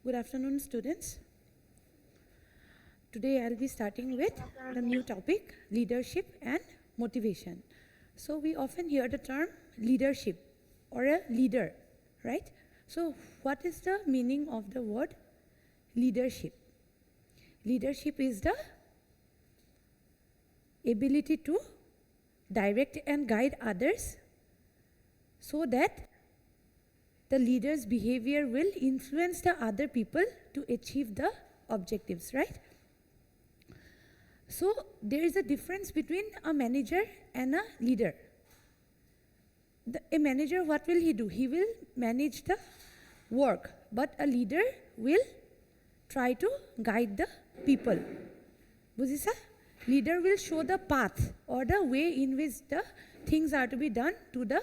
Good afternoon, students. Today I'll be starting with the new topic, leadership and motivation. So we often hear the term leadership or a leader, right? So what is the meaning of the word leadership? Leadership is the ability to direct and guide others so that the leader's behavior will influence the other people to achieve the objectives, right? So there is a difference between a manager and a leader. A manager, what will he do? He will manage the work, but a leader will try to guide the people. Bujisa? Leader will show the path or the way in which the things are to be done to the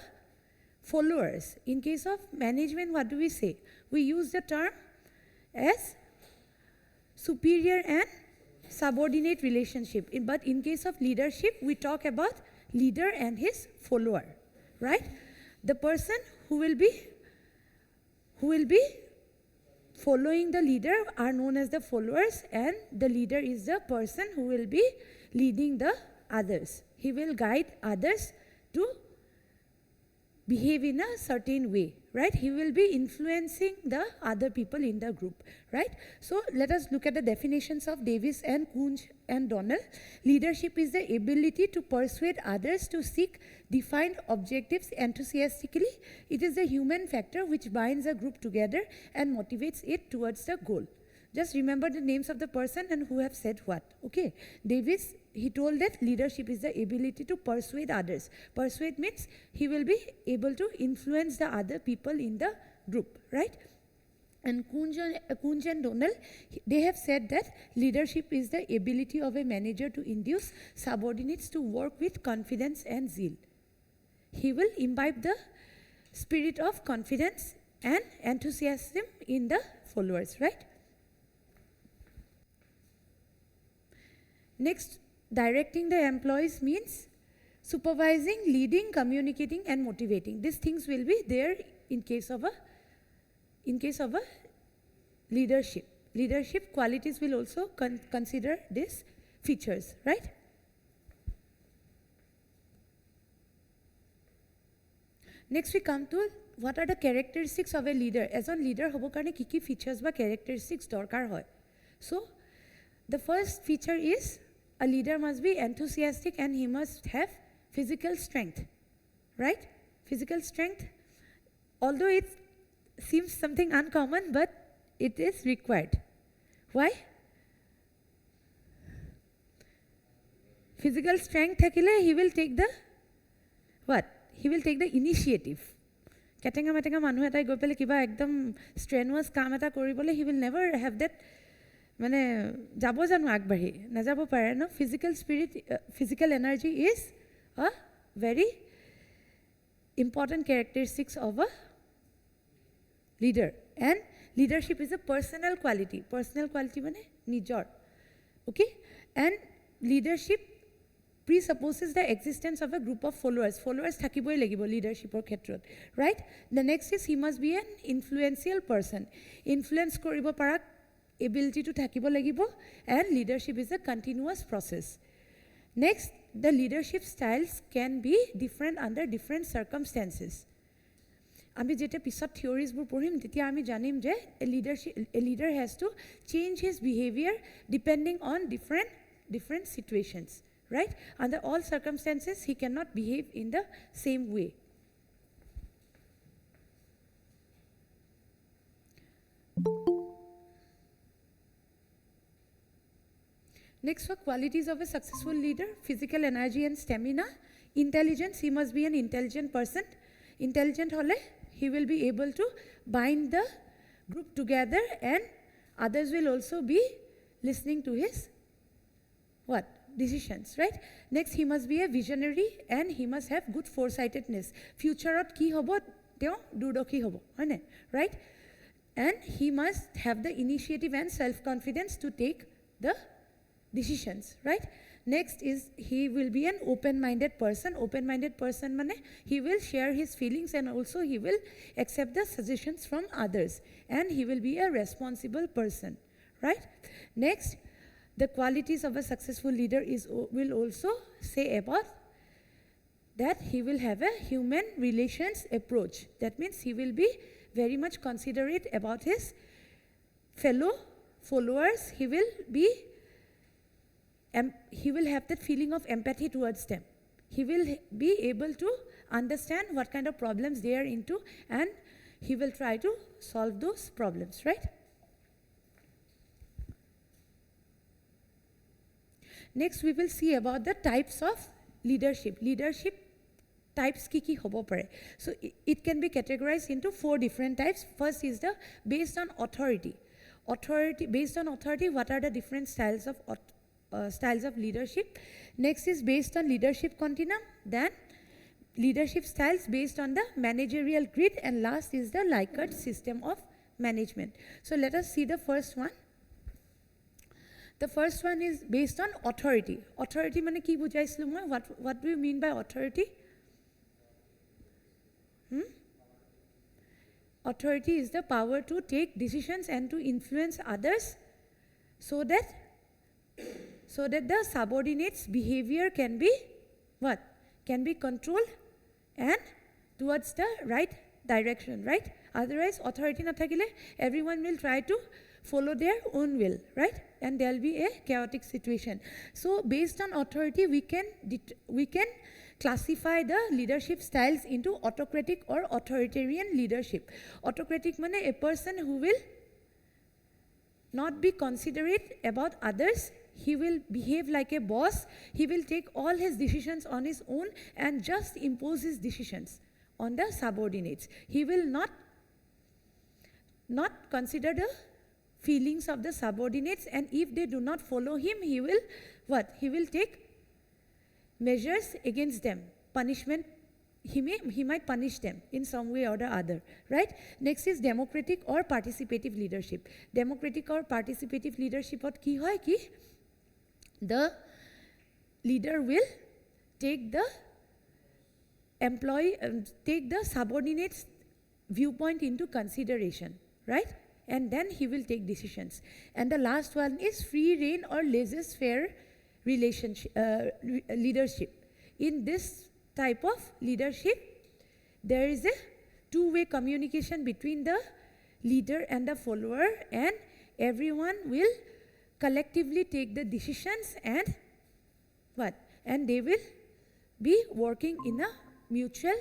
followers. In case of management, what do we say? We use the term as superior and subordinate relationship. But in case of leadership, we talk about leader and his follower, right? The person who will be following the leader are known as the followers, and the leader is the person who will be leading the others. He will guide others to behave in a certain way, right? He will be influencing the other people in the group, right? So let us look at the definitions of Davis and Kunz and Donnell. Leadership is the ability to persuade others to seek defined objectives enthusiastically. It is the human factor which binds a group together and motivates it towards the goal. Just remember the names of the person and who have said what, okay? Davis, he told that leadership is the ability to persuade others. Persuade means he will be able to influence the other people in the group, right? And Kunz and Donnell, they have said that leadership is the ability of a manager to induce subordinates to work with confidence and zeal. He will imbibe the spirit of confidence and enthusiasm in the followers, right? Next, directing the employees means supervising, leading, communicating, and motivating. These things will be there in case of a leadership. Leadership qualities will also consider these features, right? Next we come to what are the characteristics of a leader. As a leader, hobo karne kiki features ba characteristics dorkar hoy. So the first feature is a leader must be enthusiastic and he must have physical strength, right? Physical strength, although it seems something uncommon, but it is required. Why? Physical strength thakile, he will take the what? He will take the initiative. Ketenga metenga manu etai goi pele kiba ekdom strenuous kaam eta koribole, he will never have that মানে যাব জানো আগবাঢ়ি নাযাব পাৰে ন physical energy is a very important characteristics of a leader, and leadership is a personal quality মানে নিজৰ, okay? And leadership presupposes the existence of a group of followers থাকিবই লাগিব leadershipৰ ক্ষেত্ৰত, right? The next is he must be an influential person, influence কৰিব পৰা ability to থাকিব লাগিব, and leadership is a continuous process. Next, the leadership styles can be different under different circumstances. আমি যেটা পিছত থিওরিজবোৰ পঢ়িম তেতিয়া আমি জানিম যে a leader has to change his behavior depending on different situations, right? Under all circumstances he cannot behave in the same way. Next, for qualities of a successful leader: physical energy and stamina. Intelligence, he must be an intelligent person. Intelligent hole, he will be able to bind the group together, and others will also be listening to his what? Decisions, right? Next, he must be a visionary and he must have good foresightedness. Future at ki hobo, teo durdokhi hobo, right? And he must have the initiative and self-confidence to take the decisions, right? Next is he will be an open-minded person. Open-minded person mane he will share his feelings and also he will accept the suggestions from others, and he will be a responsible person, right? Next, the qualities of a successful leader will also say about that he will have a human relations approach. That means he will be very much considerate about his fellow followers. He will have that feeling of empathy towards them. He will be able to understand what kind of problems they are into, and he will try to solve those problems, right? Next, we will see about the types of leadership. Leadership types ki hobo pare. So it can be categorized into 4 different types. First is the based on authority. Based on authority, what are the different styles of leadership? Next is based on leadership continuum. Then leadership styles based on the managerial grid, and last is the Likert system of management. So let us see the first one. The first one is based on authority. Authority mane ki bujaislu moi? What do you mean by authority? Authority is the power to take decisions and to influence others so that the subordinates' behavior can be what? Can be controlled and towards the right direction, right? Otherwise, authority nathakile, everyone will try to follow their own will, right? And there will be a chaotic situation. So based on authority, we can classify the leadership styles into autocratic or authoritarian leadership. Autocratic means a person who will not be considerate about others. He will behave like a boss. He will take all his decisions on his own and just impose his decisions on the subordinates. He will not consider the feelings of the subordinates, and if they do not follow him, he will what? He will take measures against them. Punishment, he might punish them in some way or the other, right? Next is democratic or participative leadership. Democratic or participative leadership what ki hoy ki? The leader will take the subordinates' viewpoint into consideration, right? And then he will take decisions. And the last one is free rein or laissez-faire leadership. In this type of leadership, there is a two-way communication between the leader and the follower, and everyone will collectively take the decisions and what? And they will be working in a mutual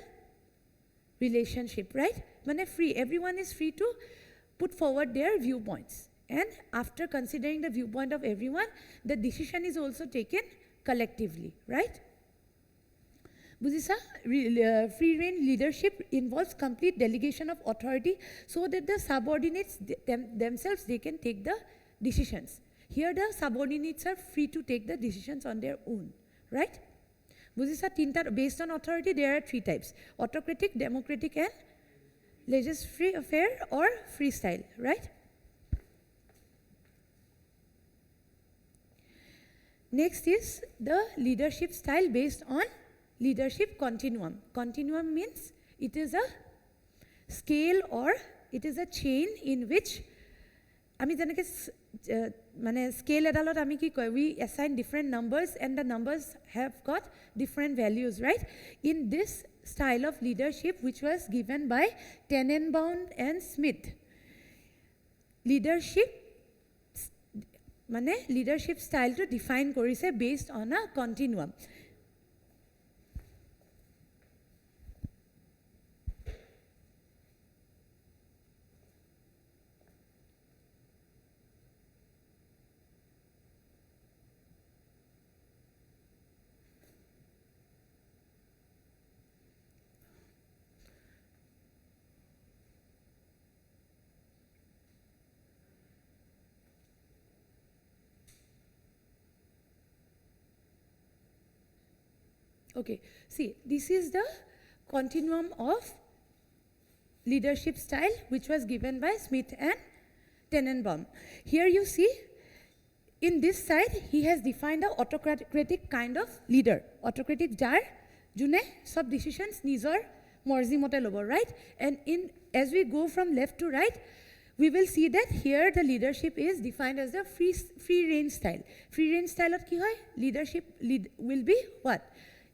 relationship, right? Mane free, everyone is free to put forward their viewpoints. And after considering the viewpoint of everyone, the decision is also taken collectively, right? Bujisa, free rein leadership involves complete delegation of authority so that the subordinates themselves, they can take the decisions. Here the subordinates are free to take the decisions on their own, right? Bujisa, based on authority, there are 3 types: autocratic, democratic, and laissez-faire or freestyle, right? Next is the leadership style based on leadership continuum. Continuum means it is a scale or it is a chain in which ami janeke mane scale edalot ami ki koy, we assign different numbers and the numbers have got different values, right? In this style of leadership, which was given by Tenenbaum and Smith, leadership style to define korise based on a continuum. Okay, see, this is the continuum of leadership style which was given by Smith and Tenenbaum. Here you see, in this side, he has defined a autocratic kind of leader. Autocratic jar, june sab decisions nizor morzi mote lobo, right? And as we go from left to right, we will see that here the leadership is defined as the free range style. Free range style of ki hoy? Leadership will be what?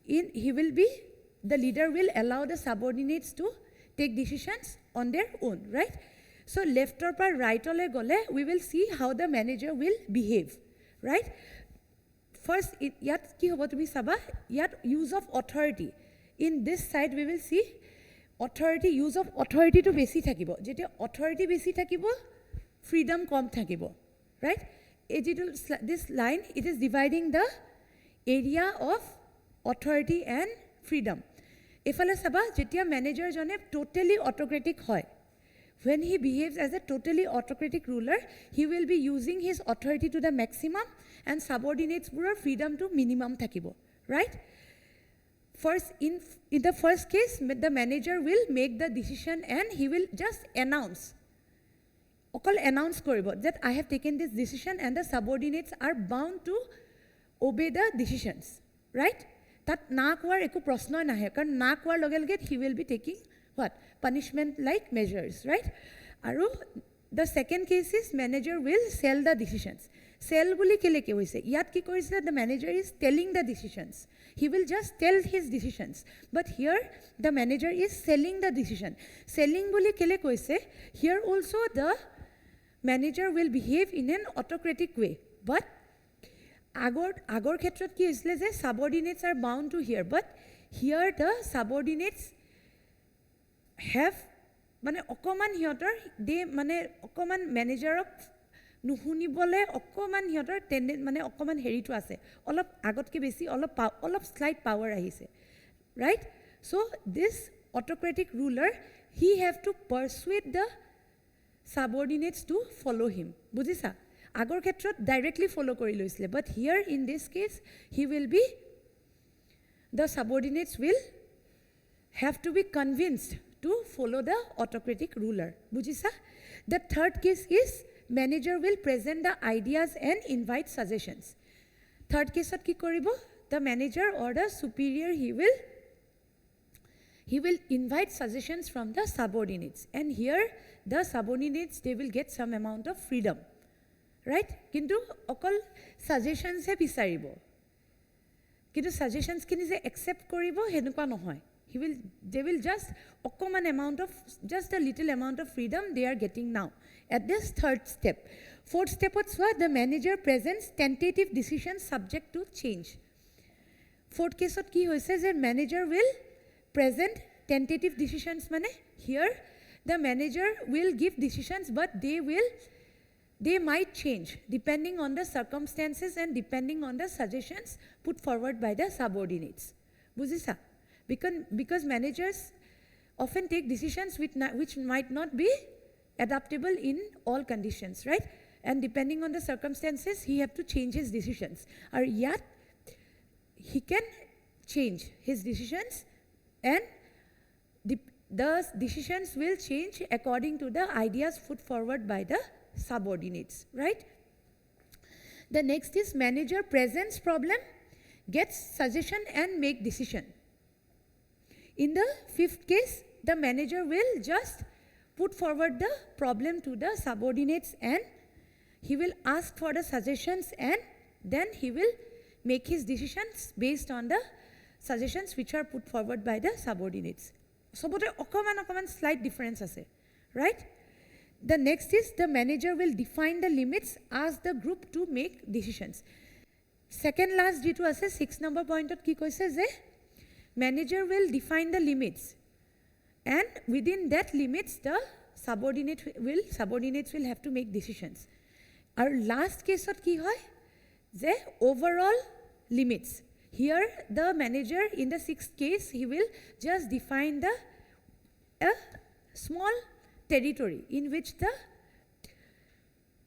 The leader will allow the subordinates to take decisions on their own, right? So left or right ole gole, we will see how the manager will behave, right? First, yat ki hobo tumi saba, yat use of authority. In this side, we will see authority, use of authority to besi thakibo. Jete authority besi thakibo, freedom kom thakibo, right? This line, it is dividing the area of authority and freedom. Efale saba, jetia manager jone totally autocratic hoy. When he behaves as a totally autocratic ruler, he will be using his authority to the maximum and subordinates pura freedom to minimum thakibo, right? First, in the first case, the manager will make the decision and he will just announce. Okol announce koribo that I have taken this decision and the subordinates are bound to obey the decisions, right? That na kwar eku prashno nahe, karon na kwar loge loge he will be taking what? Punishment like measures, right? Aru the second case is manager will sell the decisions. Sell buli kele ke hoise. Yat ki korise the manager is telling the decisions. He will just tell his decisions. But here the manager is selling the decision. Selling buli kele koise. Here also the manager will behave in an autocratic way. But agor khetrot ki hoisle je subordinates are bound to hear. But here the subordinates have mane okoman hiotor de mane okoman manager of nuhuni bole okoman hiotor tendency mane okoman heri to ase olop agot ke besi olop slight power ahise, right? So this autocratic ruler, he have to persuade the subordinates to follow him. Bujisa agor khetrot directly follow kori loisle, but here in this case the subordinates will have to be convinced to follow the autocratic ruler. Bujisa? The third case is manager will present the ideas and invite suggestions. Third case at ki koribo? The manager or the superior, he will invite suggestions from the subordinates. And here the subordinates, they will get some amount of freedom, right? Kintu okol suggestions he bisaribo. Kintu suggestions kini je accept koribo henukwa nohoy. They will just okoman amount of, just a little amount of freedom they are getting now. At this third step. Fourth step, the manager presents tentative decisions subject to change. Fourth case of ki hoise je manager will present tentative decisions mane here the manager will give decisions but they might change depending on the circumstances and depending on the suggestions put forward by the subordinates. Bujisa? Because managers often take decisions which might not be adaptable in all conditions, right? And depending on the circumstances, he have to change his decisions. Or yet, he can change his decisions and the decisions will change according to the ideas put forward by the subordinates, right? The next is manager presents problem, gets suggestion and make decision. In the fifth case, the manager will just put forward the problem to the subordinates and he will ask for the suggestions and then he will make his decisions based on the suggestions which are put forward by the subordinates. So, but okoman slight difference ase, right? The next is the manager will define the limits, ask the group to make decisions. Second last jitu ase 6 number point ki koise je manager will define the limits and within that limits the subordinates will have to make decisions. Our last case of ki hoy je overall limits. Here the manager in the sixth case he will just define a small territory in which the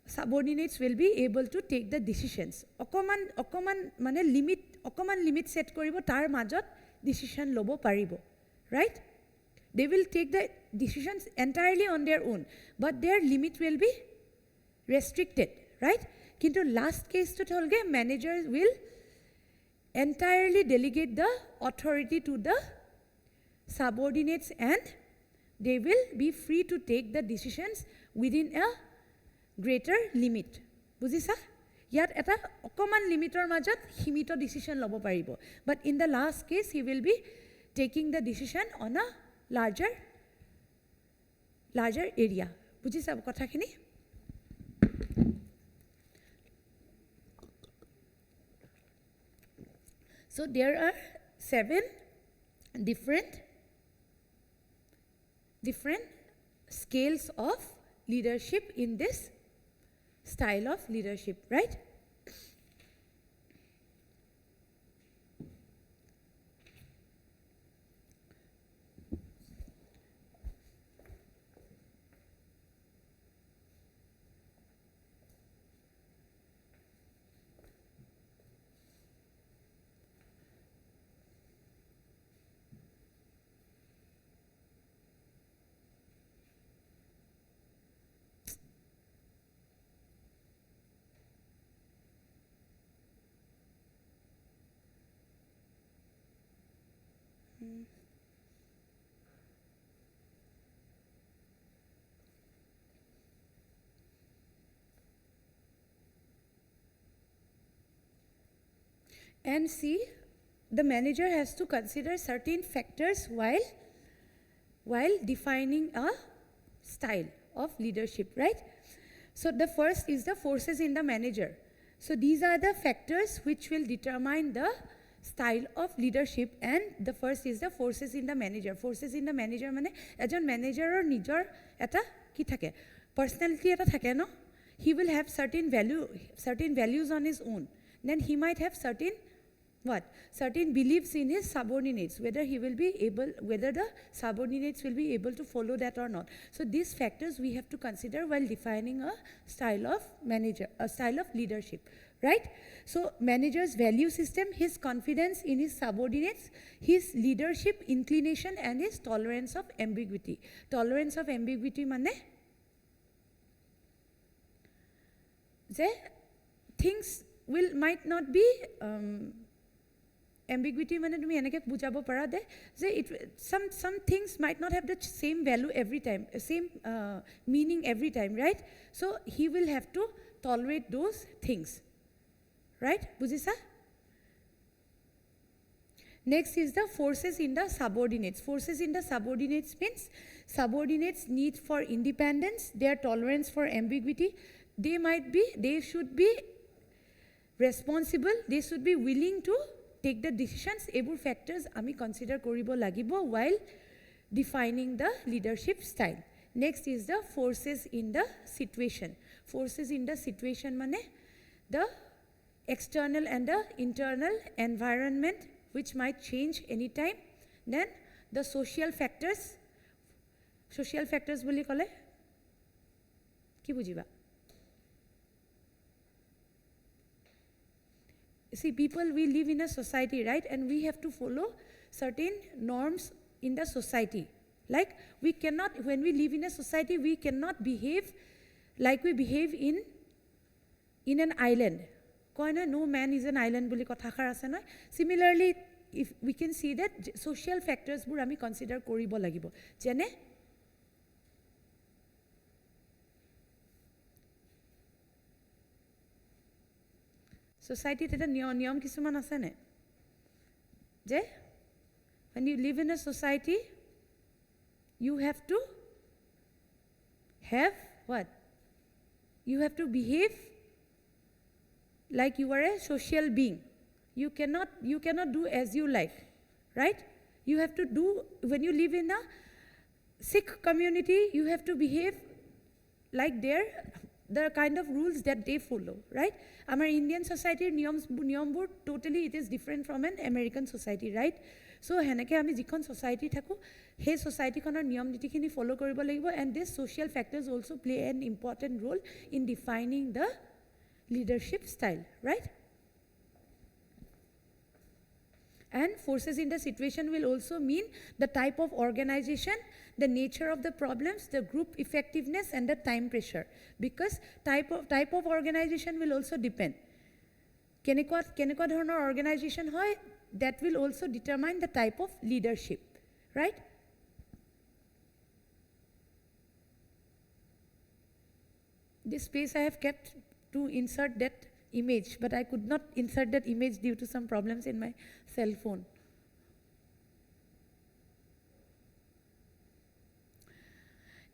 subordinates will be able to take the decisions. Okoman mane limit set koribo tar majot decision lobo paribo, right? They will take the decisions entirely on their own, but their limit will be restricted, right? কিন্তু last কেছটোত হ'লগে manager will entirely delegate the authority to the subordinates and they will be free to take the decisions within a greater limit. বুজিছা? ইয়াত এটা অকমান লিমিটৰ মাজত সীমিত decision ল'ব পাৰিব, but in the last case he will be taking the decision on a larger area. বুজিছা কথাখিনি? So there are 7 different scales of leadership in this style of leadership, right? And see, the manager has to consider certain factors while defining a style of leadership, right? So the first is the forces in the manager. So these are the factors which will determine the style of leadership, and the first is the forces in the manager. Forces in the manager mane ejon manager or nijor eta ki thake, personality eta thake no, he will have certain values on his own. Then he might have certain beliefs in his subordinates, whether the subordinates will be able to follow that or not. So these factors we have to consider while defining a style of leadership, right? So manager's value system, his confidence in his subordinates, his leadership inclination, and his tolerance of ambiguity. Tolerance of ambiguity mane je things might not be ambiguity mane tumi enake bujabo para de je some things might not have the same value every time, same meaning every time, right? So he will have to tolerate those things, right? Bujisa? Next is the forces in the subordinates. Forces in the subordinates means subordinates' need for independence, their tolerance for ambiguity. They should be responsible, they should be willing to take the decisions. Ebur factors ami consider koribo lagibo while defining the leadership style. Next is the forces in the situation. Forces in the situation mane the external and the internal environment which might change anytime. Then the social factors boli kole ki bujiba? See, people, we live in a society, right? And we have to follow certain norms in the society. Like we cannot, when we live in a society, we cannot behave like we behave in an island. No man is an island boli kotha khar ase noy. Similarly, if we can see that social factors bur ami consider koribo lagibo. Jene society teta niyam kisuman ase ne je when you live in a society you have to have what? You have to behave like you are a social being. You cannot do as you like, right? You have to do, when you live in a Sikh community, you have to behave like the kind of rules that they follow, right? Our Indian society niyambur totally it is different from an American society, right? So heneke ami jikhon society thaku he society konar niyam niti khini follow koribo lagibo, and these social factors also play an important role in defining the leadership style, right? And forces in the situation will also mean the type of organization, the nature of the problems, the group effectiveness, and the time pressure. Because type of organization will also depend. Kenekwa dhৰণৰ organization hoy, that will also determine the type of leadership, right? This space I have kept to insert that image, but I could not insert that image due to some problems in my cell phone.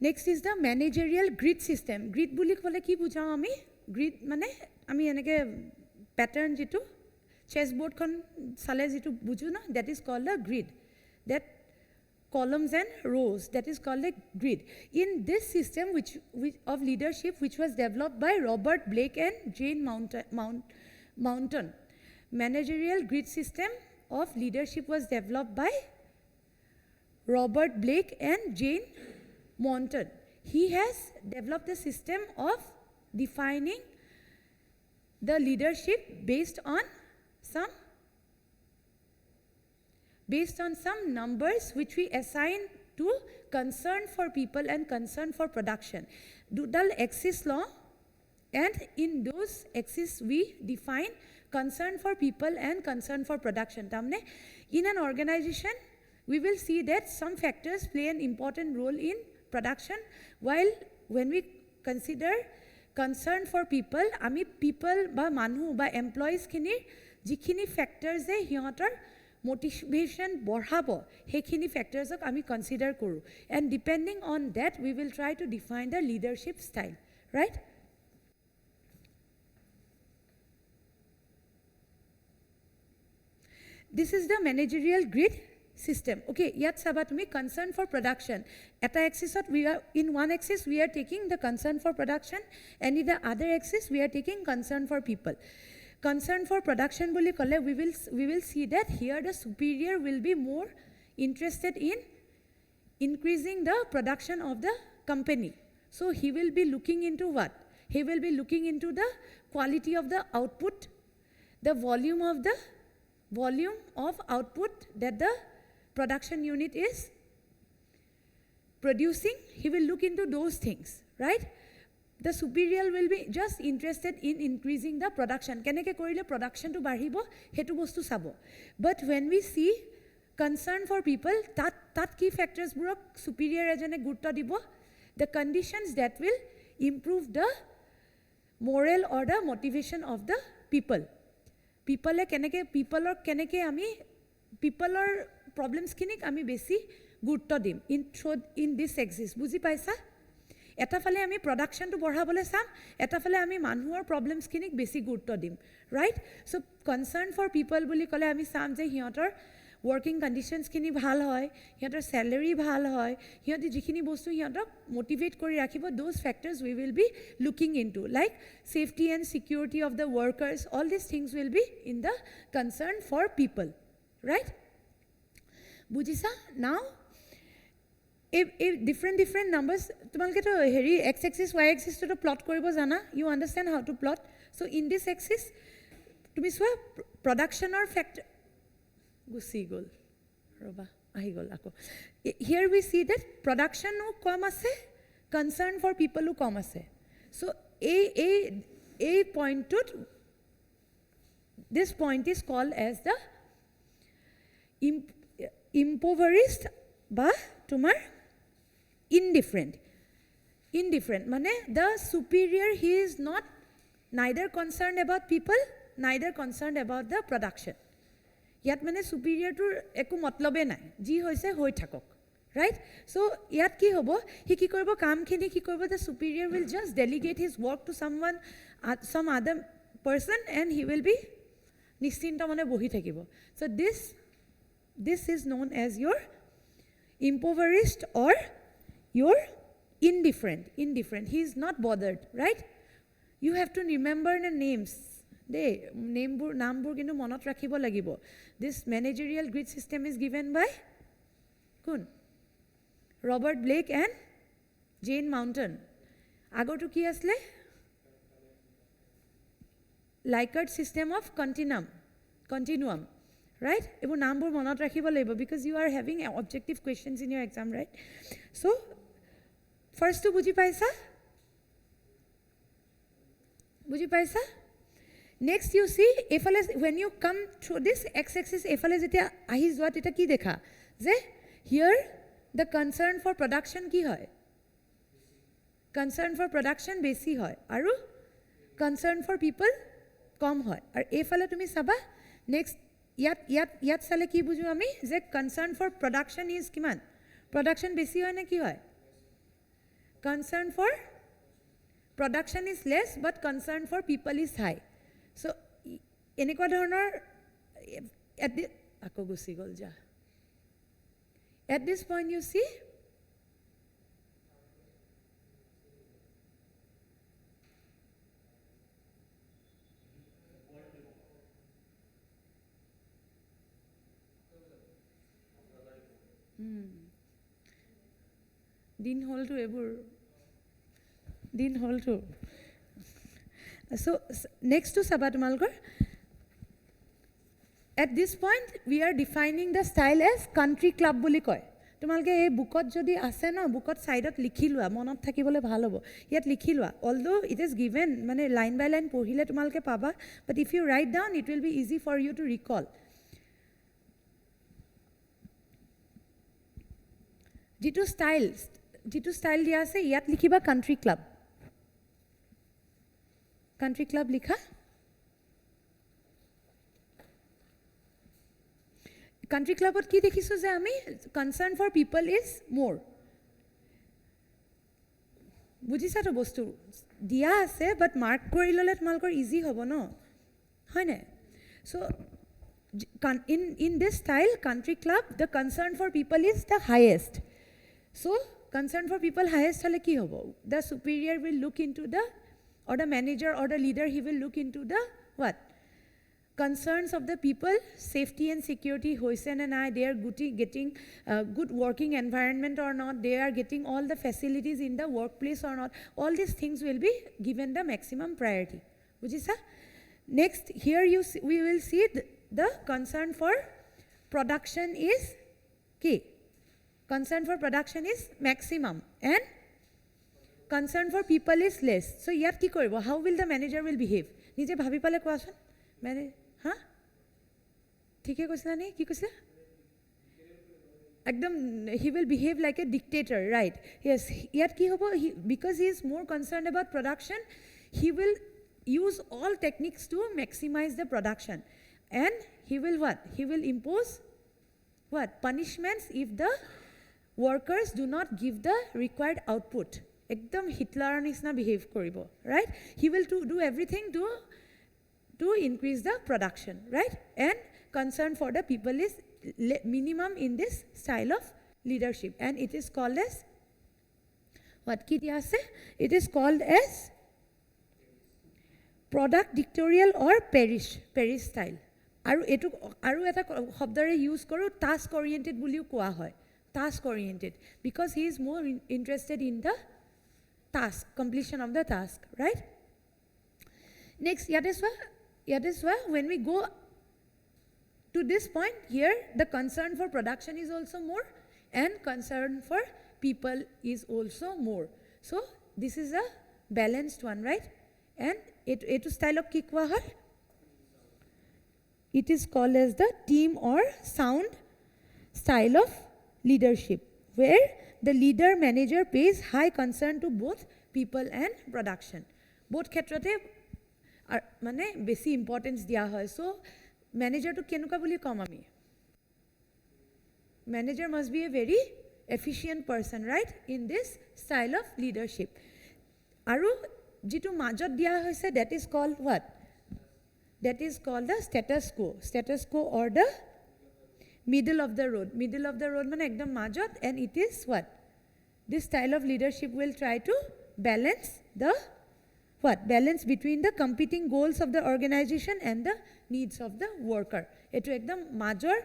Next is the managerial grid system. Grid buli kole ki bujhao ami? Grid mane ami eneke pattern jitu chessboard kon sale jitu buju na, that is called a grid. That columns and rows, that is called a grid. In this system of leadership, which was developed by Robert Blake and Jane Mountain, managerial grid system of leadership was developed by Robert Blake and Jane Mountain. He has developed a system of defining the leadership based on some numbers which we assign to concern for people and concern for production. Dudal axis law, and in those axes we define concern for people and concern for production. Tamne, in an organization, we will see that some factors play an important role in production, while when we consider concern for people, ami people ba manhu ba employees kini jikhini factors e hiyotor motivation borhabo, hekhini factors ok ami consider koru, and depending on that we will try to define the leadership style, right? This is the managerial grid system. Okay, yat sabatumi concern for production. At the axis we are in one axis we are taking the concern for production, and in the other axis we are taking concern for people. Concern for production boli kole we will see that here the superior will be more interested in increasing the production of the company. So he will be looking into what? He will be looking into the quality of the output, the volume of output that the production unit is producing. He will look into those things, right? The superior will be just interested in increasing the production. Keneke korile production to baribo, hetu bostu sabo. But when we see concern for people, tat key factors burok superior ajane gurutto dibo, the conditions that will improve the morale or the motivation of the people. People or problems kinik ami besi gurutto dim in this axis. Buji paisa? Eta fale ami production to borhabole sam, eta fale ami manhuor problems kinik besi gurutto dim, right? So concern for people boli kole ami sam je hiyotor working conditions kini bhal hoy, hiyotor salary bhal hoy, hiyoti jikhini bostu hiyotok motivate kori rakhibo, those factors we will be looking into, like safety and security of the workers. All these things will be in the concern for people, right? Bujisa? Now different numbers, tumalke to heri x axis y axis to plot koribo jana, you understand how to plot. So in this axis tumi swa production or factor gusi gol roba ahi gol ako. Here we see that production no kom ase, concern for people who kom ase. So a point to this point is called as the impoverished ba tumar indifferent mane the superior, he is not neither concerned about people neither concerned about the production. Yat mane superior to eku matlobe nai, ji hoise hoi thakok, right? So yat ki hobo, he ki koribo kaam khini ki koribo, the superior will just delegate his work to someone, some other person, and he will be nistinta mane bohi thakibo. So this is known as your impoverished or your indifferent. He is not bothered, right? You have to remember the names. Nambur kintu monot rakhibo lagibo. This managerial grid system is given by kun Robert Blake and Jane Mountain. Agotu ki asle? Likert system of continuum, right? এইবোৰ নামবোৰ মনত ৰাখিব লাগিব because you are having objective questions in your exam, right? So first to বুজি পাইছা? বুজি পাইছা? Next you see এফালে when you come through this x-axis এফালে যেতিয়া আহি যোৱা তেতিয়া কি দেখা যে here the concern for production কি হয় concern for production বেছি হয় আৰু concern for people কম হয় আৰু এফালে তুমি চাবা next ইয়াত চালে কি বুজো আমি যে concern for production is কিমান production বেছি হয় নে কি হয় concern for production is less but concern for people is high so এনেকুৱা ধৰণৰ আকৌ গুচি গ'ল যা at this point you see দিন হ'লতো এইবোৰ দিন হ'লতো so next to চাবা তোমালোকৰ at this point we are defining the style as country club বুলি কয় তোমালোকে এই বুকত যদি আছে ন বুকত সাইডত লিখি লোৱা মনত থাকিবলৈ ভাল হ'ব ইয়াত লিখি লোৱা although it is given মানে লাইন বাই লাইন পঢ়িলে তোমালোকে পাবা but if you write down it will be easy for you to recall যিটো স্টাইল দিয়া আছে ইয়াত লিখিবা কান্ট্ৰি ক্লাব লিখা কান্ট্ৰি ক্লাবত কি দেখিছো যে আমি concern for people is more বুজিছা তো বস্তু দিয়া আছে বাট মার্ক কৰি ললে তোমালোকৰ ইজি হ'ব ন হয় না so in this style country club the concern for people is the highest so concern for people highest hale ki hobo the superior will look into the or the manager or the leader he will look into the what concerns of the people safety and security hoise and I they are getting good working environment or not they are getting all the facilities in the workplace or not all these things will be given the maximum priority bujisa next here we will see the concern for production is key concern for production is maximum and concern for people is less so yat ki koribo how will the manager will behave nije bhabi pale koason mane ha thike koisla nei ki koisla ekdom he will behave like a dictator right yes yat ki hobo because he is more concerned about production he will use all techniques to maximize the production and he will what he will impose what punishments if the workers do not give the required output ekdom hitler nisna behave koribo right he will do everything to increase the production right and concern for the people is minimum in this style of leadership and it is called as what ki diya ase it is called as product dictatorial or Paris style আৰু এটা শব্দৰে use কৰো task ওৰিয়েন্টেড বুলিও কোৱা হয় task oriented because he is more interested in the task completion of the task right next yet is why when we go to this point here the concern for production is also more and concern for people is also more so this is a balanced one right and it style of ki kwa hai it is called as the team or sound style of leadership where the leader manager pays high concern to both people and production both khetrote mane besi importance dia hoy so manager to kenuka boli kom ami manager must be a very efficient person right in this style of leadership aru jitu majot dia hoise that is called what that is called the status quo or the middle of the road mane ekdom majot and it is what this style of leadership will try to balance the balance between the competing goals of the organization and the needs of the worker etu ekdom major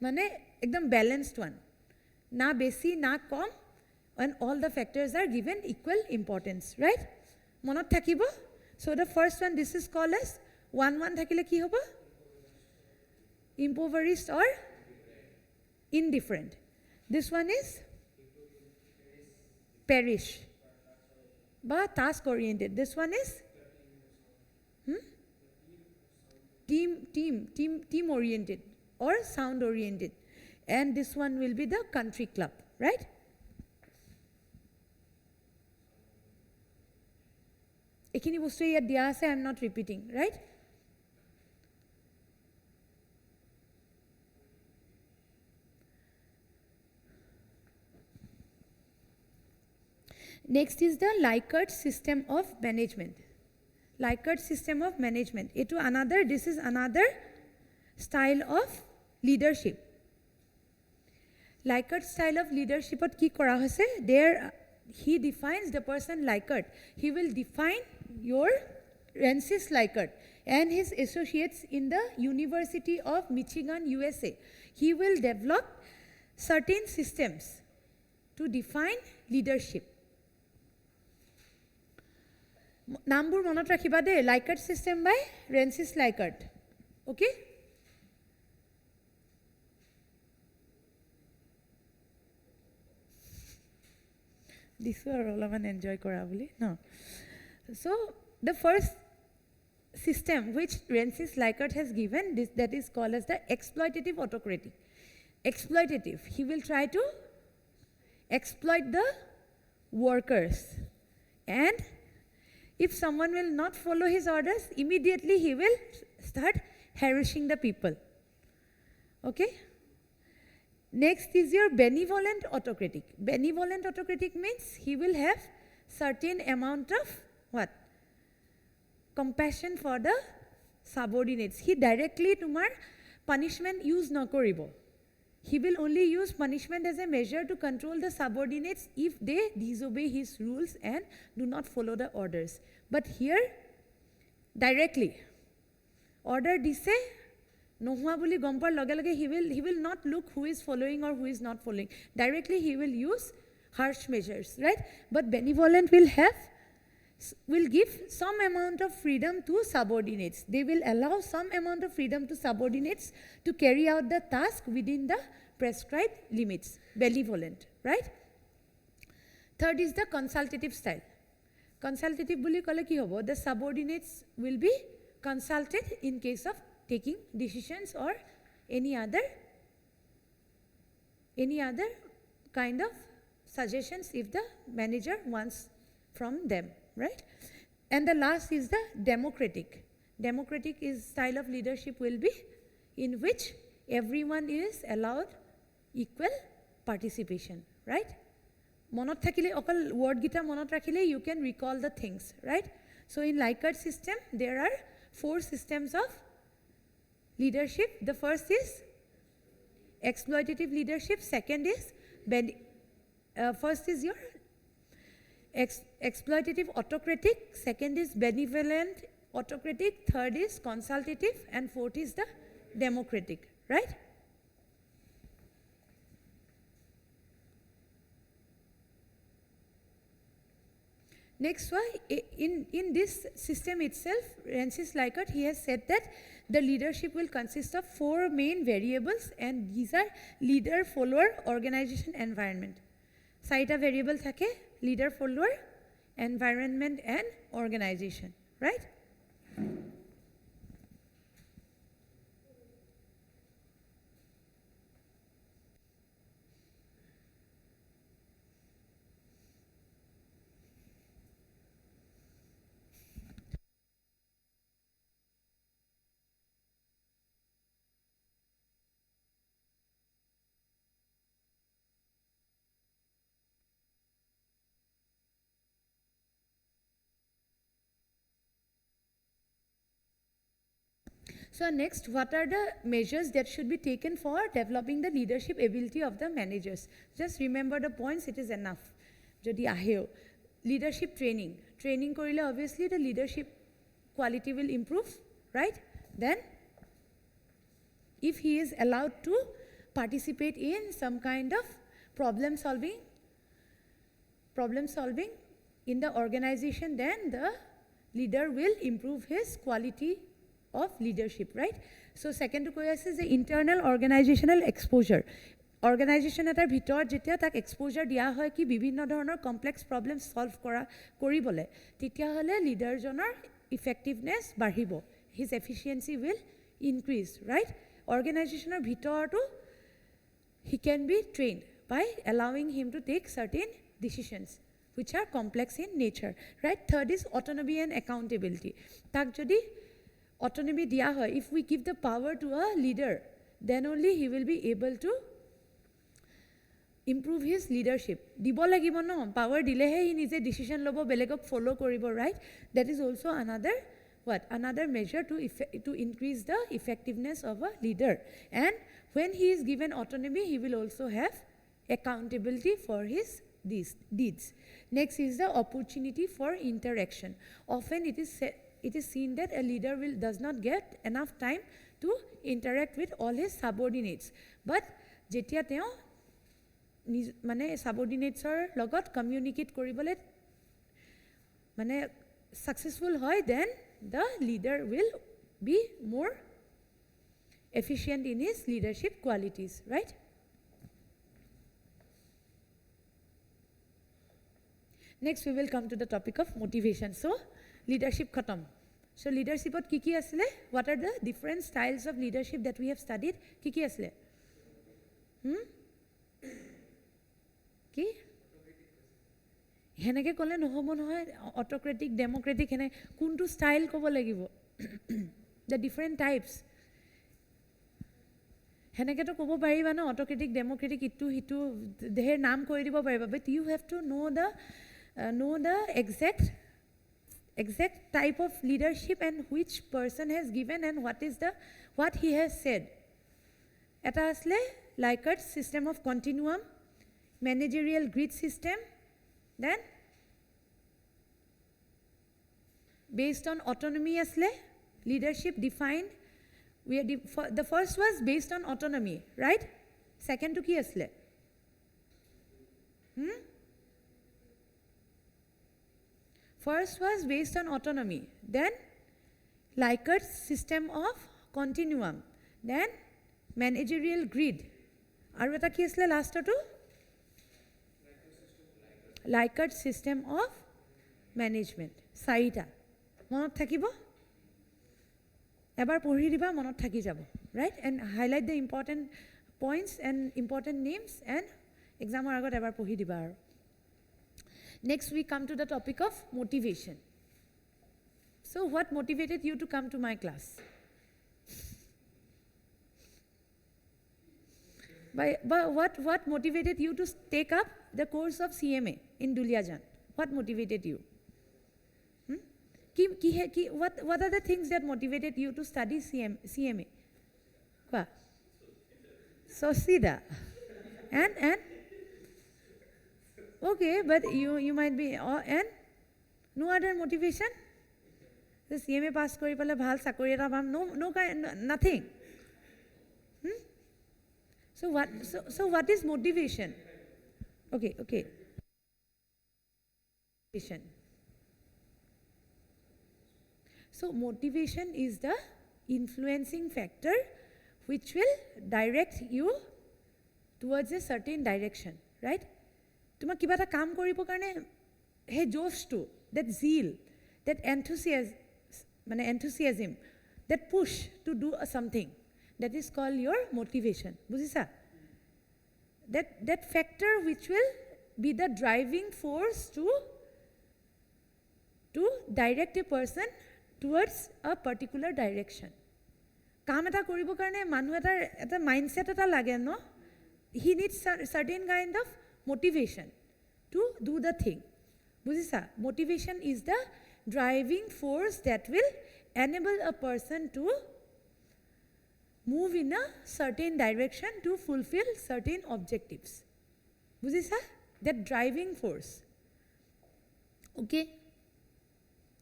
mane ekdom balanced one na besi na kom and all the factors are given equal importance right monot thakibo so the first one this is called as 1 1 thakile ki hobo impoverished or indifferent. This one is perish, but task oriented. This one is team oriented or sound oriented. And this one will be the country club, right? Ekhini bostu yat dia ase, I am not repeating, right? Next is the Likert system of management. Likert system of management. This is another style of leadership. Likert style of leadership at ki kora hoise? There he defines the person Likert. He will define your Francis Likert and his associates in the University of Michigan, USA. He will develop certain systems to define leadership. Nambur monot rakhiba de, Likert system by Francis Likert. Okay? This are all of an enjoy korabuli. No. So the first system which Francis Likert has given, that is called as the exploitative autocracy. Exploitative. He will try to exploit the workers, and if someone will not follow his orders, immediately he will start harassing the people. Okay? Next is your benevolent autocratic. Benevolent autocratic means he will have certain amount of what? Compassion for the subordinates. He directly tumar punishment use na koribo. He will only use punishment as a measure to control the subordinates if they disobey his rules and do not follow the orders. But here, directly, order dise, nohua boli gompar lage lage, he will not look who is following or who is not following. Directly, he will use harsh measures, right? But benevolent will give some amount of freedom to subordinates. They will allow some amount of freedom to subordinates to carry out the task within the prescribed limits. Benevolent, right? Third is the consultative style. Consultative boli kole ki hobo? The subordinates will be consulted in case of taking decisions or any other kind of suggestions if the manager wants from them. Right? And the last is the democratic. Democratic is style of leadership will be in which everyone is allowed equal participation. Right? Monot thakile, okal word gita monot rakhile, you can recall the things. Right? So in Likert system, there are 4 systems of leadership. The first is exploitative leadership. Second is, first is your exploitative autocratic, second is benevolent autocratic, third is consultative, and fourth is the democratic, right? Next one, in this system itself, Francis Likert, he has said that the leadership will consist of 4 main variables, and these are leader, follower, organization, environment. 4টা variable থাকে, leader, follower, environment, and organization, right? So next, what are the measures that should be taken for developing the leadership ability of the managers? Just remember the points, it is enough. Jodi aheo. Leadership training. Training korile obviously the leadership quality will improve, right? Then, if he is allowed to participate in some kind of problem solving in the organization, then the leader will improve his quality of leadership, right? So second to কৈ আছে যে internal organizational exposure. Organization এটাৰ ভিতৰত যেতিয়া তাক exposure দিয়া হয় কি বিভিন্ন ধৰণৰ complex problems solve কৰিবলে তেতিয়াহ'লে লিডাৰজনৰ effectiveness বাঢ়িব. His efficiency will increase, right? Organizationৰ ভিতৰতো he can be trained by allowing him to take certain decisions which are complex in nature, right? Third is autonomy and accountability. Tak jodi autonomy diya hoy, if we give the power to a leader, then only he will be able to improve his leadership. Dibo lagibo no, power dilehe he nije decision lobo belegok follow koribo, right? That is also another another measure to increase the effectiveness of a leader. And when he is given autonomy, he will also have accountability for his deeds. Next is the opportunity for interaction. Often it is seen that a leader does not get enough time to interact with all his subordinates. But jetia teo mane subordinates logot communicate koribole mane successful hoy, then the leader will be more efficient in his leadership qualities, right? Next we will come to the topic of motivation. So leadership khatam. So leadership ot ki asle? What are the different styles of leadership that we have studied? Ki asle? Ki heneke kole nohobo nohoy, autocratic, democratic hene kuntu style kobo lagibo. The different types heneke to kobo pariba na, autocratic, democratic, itu hitu deher naam koi dibo pariba, but you have to know the exact type of leadership and which person has given and what he has said. Eta asle Likert system of continuum, managerial grid system, then based on autonomy asle leadership defined. The first was based on autonomy, right? Second to ki asle? First was based on autonomy, then Likert system of continuum, then managerial grid. Aru eta ki asle last to? Likert system of management. Sarita. Monot thakibo? Ebar pori diba monot thaki jabo, right? And highlight the important points and important names and exam agot ebar pori diba aru. Next we come to the topic of motivation. So what motivated you to come to my class? What motivated you to take up the course of CMA in Duliajan? What motivated you? What are the things that motivated you to study CMA? What? Sosida. And? Okay, but you might be, and? No other motivation? The CMA pass kori pale bhal sakori eta pam, nothing. So what is motivation? Okay. Motivation. So motivation is the influencing factor which will direct you towards a certain direction, right? Tuma kiba ta kaam koribo karone he josh to, that zeal, that enthusiasm, that push to do something, that is called your motivation. Bujisa? That factor which will be the driving force to direct a person towards a particular direction. Kaam eta koribo karone manu eta mindset eta lage no? He needs certain kind of motivation to do the thing. Bujisa? Motivation is the driving force that will enable a person to move in a certain direction to fulfill certain objectives. Bujisa? That driving force. Okay?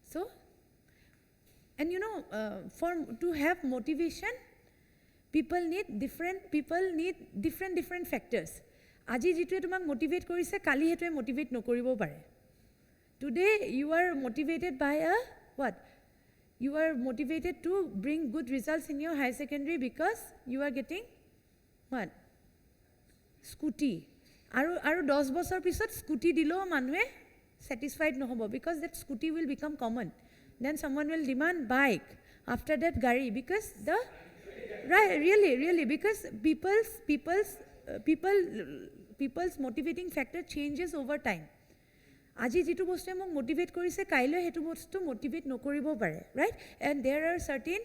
So, and to have motivation, people need different factors. Aji jitue tumak motivate korise, kali hetue motivate nokoribo pare. Today you are motivated by a what? You are motivated to bring good results in your higher secondary because you are getting what? Scooty. Aru 10 বছৰ পিছত scooty দিলো মানুহে satisfied নহব because that scooty will become common. Then someone will demand bike. After that gari because the right really because people's motivating factor changes over time. আজি যেটো বস্তুৱে মোক motivate কৰিছে কাইলৈ হেতু বস্তু মোটিভেট নকৰিব পাৰে right and there are certain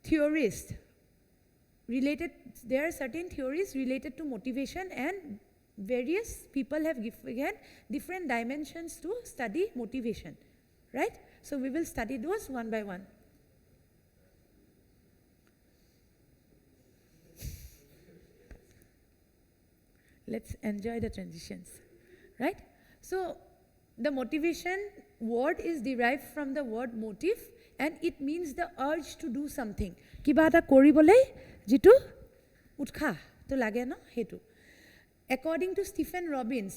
theories related to motivation and various people have given different dimensions to study motivation right so we will study those one by one. Let's enjoy the transitions right so the motivation word is derived from the word motive and it means the urge to do something. Kiba eta koribole jitu utkha to lage no hetu. According to Stephen Robbins,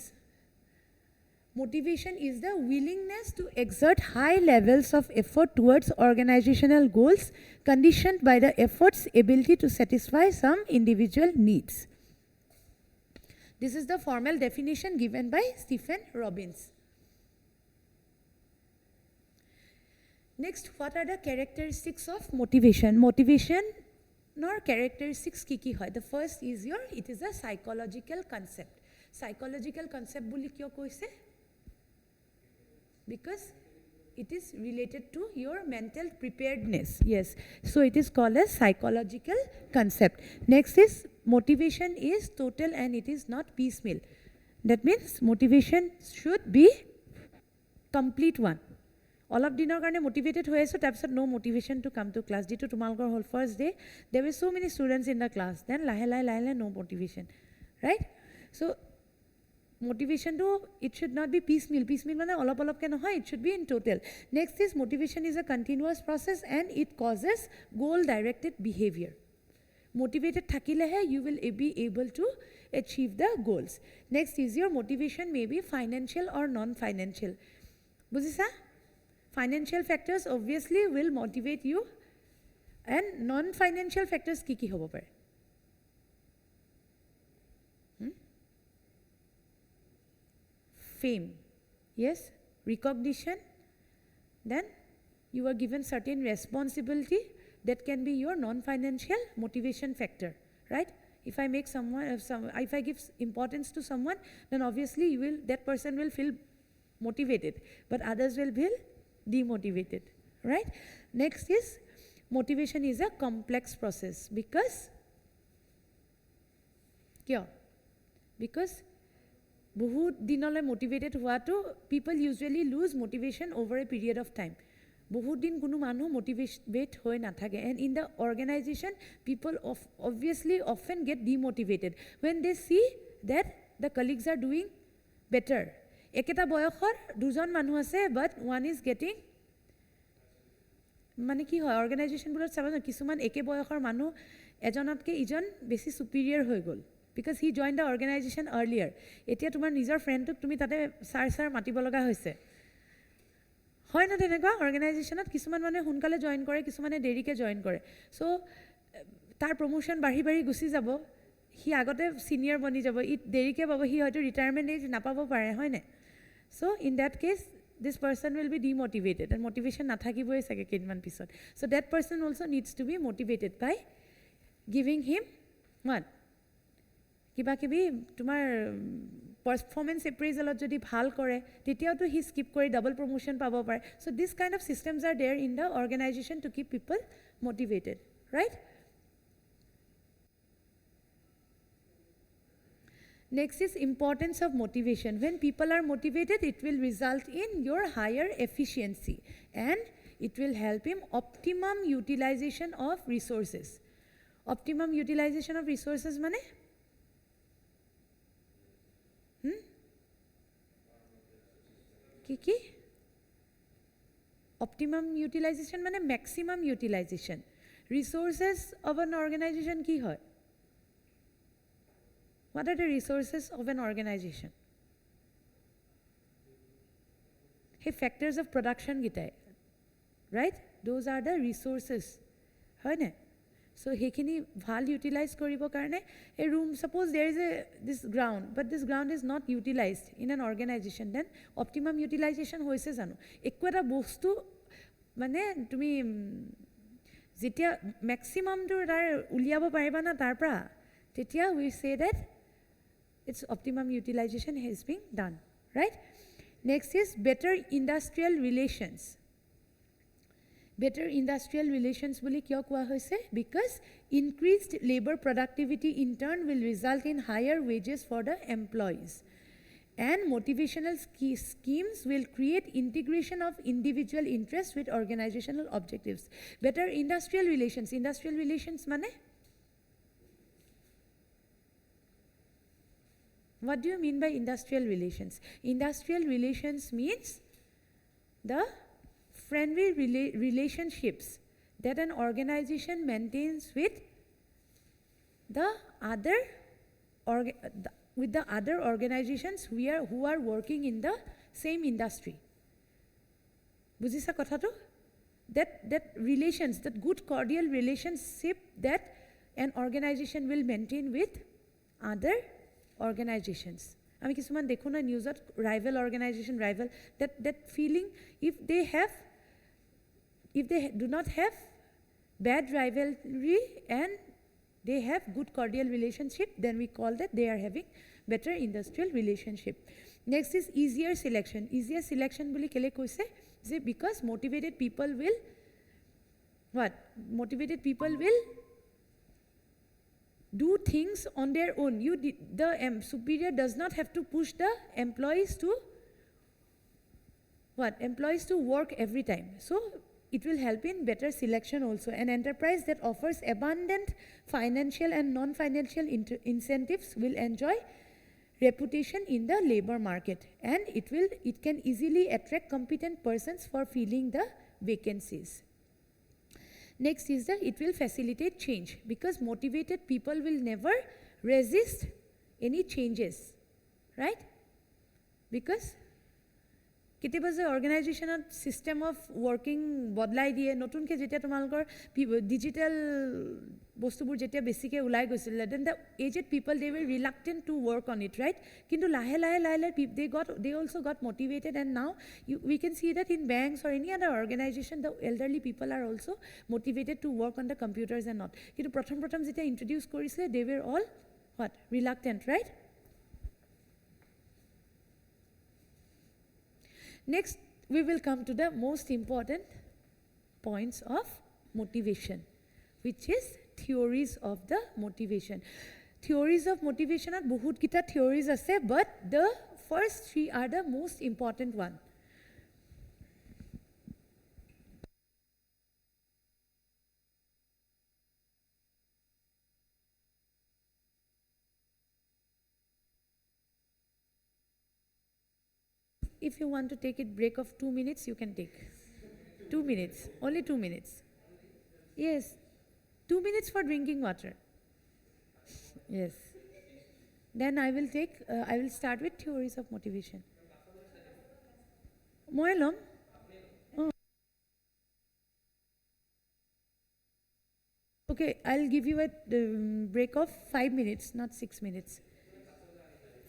motivation is the willingness to exert high levels of effort towards organizational goals conditioned by the effort's ability to satisfy some individual needs. This is the formal definition given by Stephen Robbins. Next, what are the characteristics of motivation? Motivation nor characteristics ki hoy. The first is it is a psychological concept. Psychological concept boli kyo koise? Because it is related to your mental preparedness. Yes. So it is called a psychological concept. Next is motivation is total and it is not piecemeal. That means motivation should be complete one. All of dinner karone motivated hoye so types of no motivation to come to class due to tumalkor whole first day there were so many students in the class then lahe no motivation right so motivation to it should not be piecemeal mane olop ke nohoy it should be in total. Next is motivation is a continuous process and it causes goal directed behavior. Motivated thakilehe you will be able to achieve the goals. Next is your motivation may be financial or non financial. Bujisa? Financial factors obviously will motivate you and non-financial factors ki hobo pare? Fame, yes, recognition, then you are given certain responsibility that can be your non-financial motivation factor, right? If I make if I give importance to someone, then obviously that person will feel motivated, but others will feel demotivated, right? Next is motivation is a complex process because bahut dinole motivated hua to people usually lose motivation over a period of time. Bahut din kono manu motivate hoy na thake and in the organization people obviously often get demotivated when they see that the colleagues are doing better. Eketa boyokhor dujon manu ase but one is getting মানে কি হয় organisation বুলত সাবন কিছুমান একে বয়সৰ মানুহ এজনতকে ইজন বেছি সুপিৰিয়ৰ হৈ গল because he joined the organization earlier. এতিয়া তোমাৰ নিজৰ ফ্ৰেণ্ডক তুমি তাতে সাৰ মাতিব লগা হৈছে হয় না তেনেকুৱা অৰ্গানাইজেশনত কিছুমান মানে হুনকালে জয়েন কৰে কিছুমানে দেৰিকে জয়েন কৰে সো তাৰ প্ৰমোশন বাঢ়ি গুছি যাব হি আগতে সিনিয়ৰ বনি যাব ই দেৰিকে পাব হি হয়তো ৰিটায়াৰমেন্ট এজ নাপাব পাৰে হয় না so in that case this person will be demotivated and motivation nathakiboy sage kinman pisot so that person also needs to be motivated by giving him what kiba kibi tumar performance appraisal jodi bhal kore tetiao to he skip kori double promotion pabo pare so this kind of systems are there in the organization to keep people motivated right. Next is importance of motivation. When people are motivated, it will result in your higher efficiency and it will help him optimum utilization of resources. Optimum utilization of resources mane? Ki? Optimum utilization mane maximum utilization. Resources of an organization ki hoy? What are the resources of an organization? Hey, factors of production gitai. right? Those are the resources, হয় নাই? So hekhini bhal utilize koribo karone a room, suppose there is this ground, but this ground is not utilized in an organization, then optimum utilization hoise jano ekko eta bostu mane tumi jetia maximum to tar uliabo pariba na tar pra, tetia we say that its optimum utilization has been done, right? Next is better industrial relations. Better industrial relations boli kya koa hoise? Because increased labor productivity in turn will result in higher wages for the employees. And motivational schemes will create integration of individual interests with organizational objectives. Better industrial relations. Industrial relations mane? What do you mean by industrial relations? Industrial relations means the friendly relationships that an organization maintains with the other organizations who are working in the same industry. Bujisa kotha to? That relations, that good cordial relationship that an organization will maintain with other organizations. আমি কিছুমান দেখো না নিউজত rival organization, rival, that feeling, if they do not have bad rivalry and they have good cordial relationship, then we call that they are having better industrial relationship. Next is easier selection. Easier selection boli kele koise je because motivated people will what? Motivated people will do things on their own. The superior does not have to push the employees to what? Employees to work every time. So it will help in better selection also. An enterprise that offers abundant financial and non-financial incentives will enjoy reputation in the labor market, and it can easily attract competent persons for filling the vacancies. Next is that it will facilitate change because motivated people will never resist any changes, right? Because কেতিয়াবা যে অৰ্গেনাইজেশ্যনত system of working বদলাই দিয়ে, নতুনকৈ যেতিয়া তোমালোকৰ digital বস্তুবোৰ যেতিয়া বেছিকৈ ওলাই গৈছিলে, then the aged people they were reluctant to work on it, right? কিন্তু লাহে লাহে they also' got motivated, and now we can see that in banks or any other organisation the elderly people are also' motivated to work on the computers and not. কিন্তু প্ৰথম যেতিয়া introduce কৰিছিলে they were all what? Reluctant, right? Next, we will come to the most important points of motivation, which is theories of the motivation. Theories of motivation are bahut kita theories ase, but the first three are the most important one. If you want to take a break of 2 minutes, you can take 2 minutes, only 2 minutes. Yes, 2 minutes for drinking water. Yes. Then I will start with theories of motivation. Moilom. Oh. Okay, I'll give you a break of 5 minutes, not 6 minutes.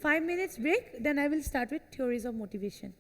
5 minutes break, then I will start with theories of motivation.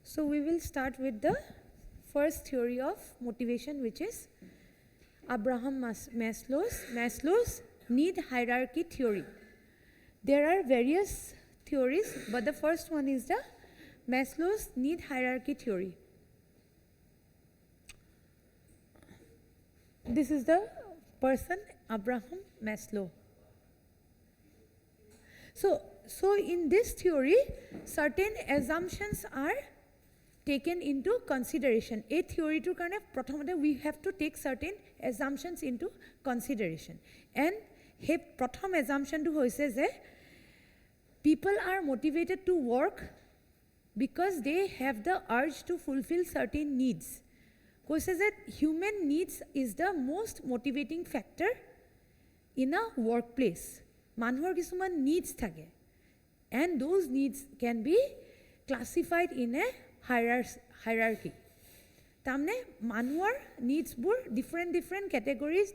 So we will start with the first theory of motivation, which is Abraham Maslow's need hierarchy theory. There are various theories, but the first one is the Maslow's need hierarchy theory. This is the person, Abraham Maslow. So in this theory, certain assumptions are taken into consideration. A theory to kind of, we have to take certain assumptions into consideration. And he pratham assumption to says people are motivated to work because they have the urge to fulfill certain needs. He says that human needs is the most motivating factor in a workplace. Manuhor kisuman needs thake. And those needs can be classified in a hierarchy. Tamne manuhor needs bur different categories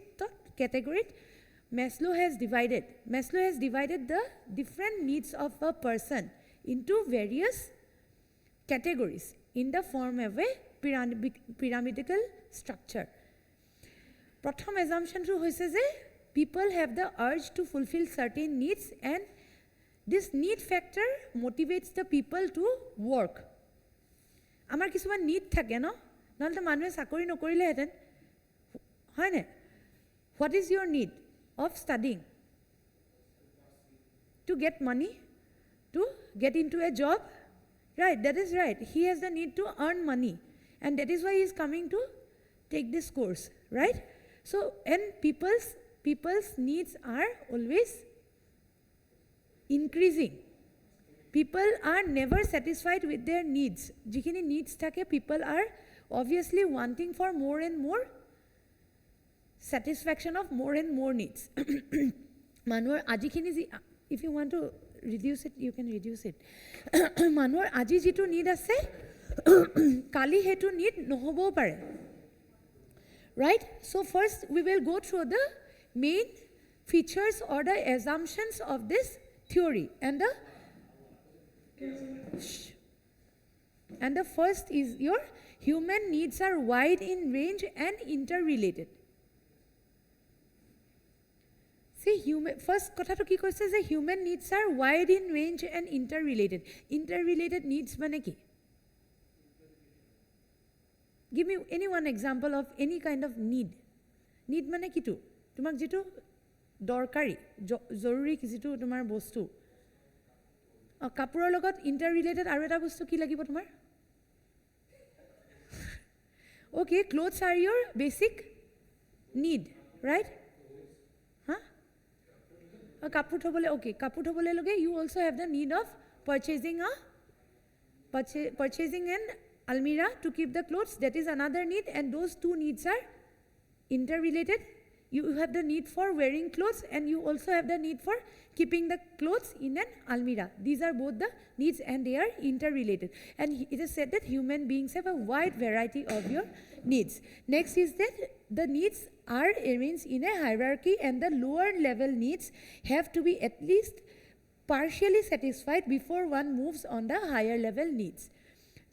Maslow has divided. Maslow has divided the different needs of a person into various categories in the form of a pyramidal structure. Pratham assumption to hoise je people have the urge to fulfill certain needs, and this need factor motivates the people to work. Amar kisuman need thake no nahole to manuje sakori nokorile heten hoy ne. What is your need of studying? To get money, to get into a job, right? That is right. He has the need to earn money, and that is why he is coming to take this course, right? So, and people's needs are always increasing. People are never satisfied with their needs. Jikhini needs thake, people are obviously wanting for more and more satisfaction of more and more needs. Manuhor ajikhini, if you want to reduce it, you can reduce it. Manuhor aji jitu need ase, kali hetu need nohobo pare. Right? So first we will go through the main features or the assumptions of this theory. And the first is your human needs are wide in range and interrelated. See, first kotha to ki koise je human needs are wide in range and interrelated. Interrelated needs mane ki? Give me any one example of any kind of need. Need mane kitu? Tumak jitu dorkari, joruri jitu tumar bostu. Kapuror logot interrelated aru eta bostu ki lagibo tumar? Okay, clothes are your basic need, right? Huh? Kapur thobole, okay, kapur thobole loge, you also have the need of purchasing an almirah to keep the clothes. That is another need, and those two needs are interrelated. You have the need for wearing clothes, and you also have the need for keeping the clothes in an almirah. These are both the needs, and they are interrelated. And it is said that human beings have a wide variety of your needs. Next is that the needs are arranged in a hierarchy, and the lower level needs have to be at least partially satisfied before one moves on the higher level needs.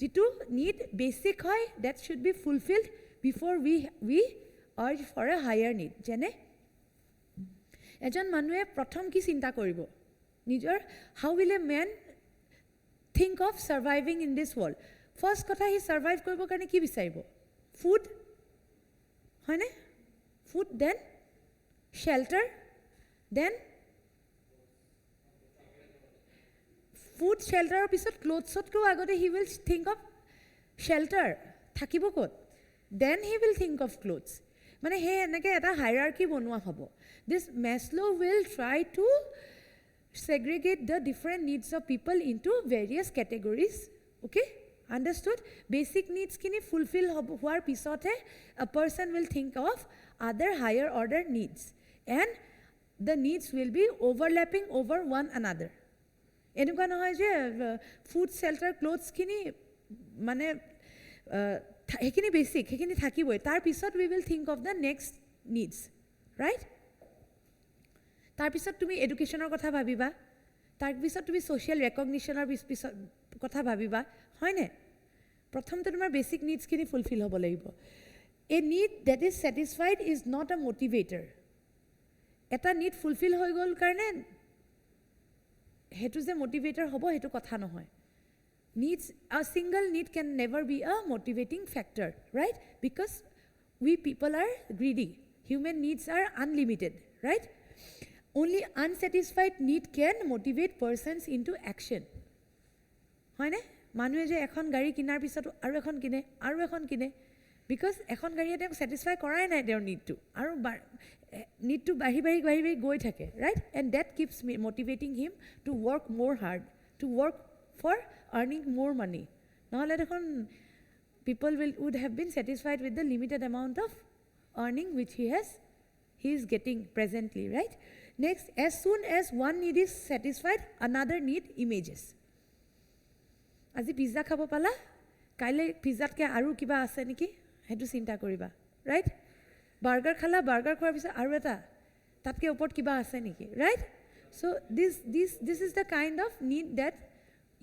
Jitu need basic hoy, that should be fulfilled before we urge for a higher need. Jene? Ejan manue pratham ki chinta koribo. Nijor, how will a man think of surviving in this world? First kotha he survive koribo karone ki bisaribo? Food? Hoy ne? Food, then shelter, then food, shelter, pisot clothes ko agote he will think of shelter. Thakibo kot. Then he will think of clothes. Mane he enake eta hierarchy bonua hobo. This Maslow will try to segregate the different needs of people into various categories. Okay? Understood? Basic needs kini fulfill hoar pisote a person will think of other higher order needs. And the needs will be overlapping over one another. Enuka nohoy je food, shelter, clothes kini mane hekini basic, hekini thakiboi. Tar pisot we will think of the next needs, right? Tar pisot tumi educationor kotha bhabiba, tar pisot tumi social recognitionor pisot kotha bhabiba, hoy ne? প্ৰথমতে তোমাৰ basic নিডছখিনি fulfil হ'ব লাগিব a need that is satisfied is not a motivator এটা need fulfil হৈ গ'ল কাৰণে সেইটো যে motivator হ'ব সেইটো কথা নহয় needs a single need can never be a motivating factor right because we people are greedy human needs are unlimited right only unsatisfied need can motivate persons into action হয় না মানুহে যে এখন গাড়ী কিনাৰ পিছত আৰু এখন কিনে because এখন গাড়ীয়ে তেওঁক satisfy কৰাই নাই তেওঁৰ নিডটো আৰু নিডটো বাঢ়ি গৈ থাকে right and that keeps me motivating him to work more hard to work for earning more money নহলে দেখোন people would have been satisfied with the limited amount of earning which he is getting presently right next as soon as one need is satisfied another need emerges আজি pizza খাব পালা কাইলে পিজ্জাতকে আৰু কিবা আছে নেকি হেতু চিন্তা কৰিবা right বাৰ্গাৰ খালা বাৰ্গাৰ খোৱাৰ পিছত আৰু এটা তাতকে ওপৰত কিবা আছে নেকি right so this is the kind of need that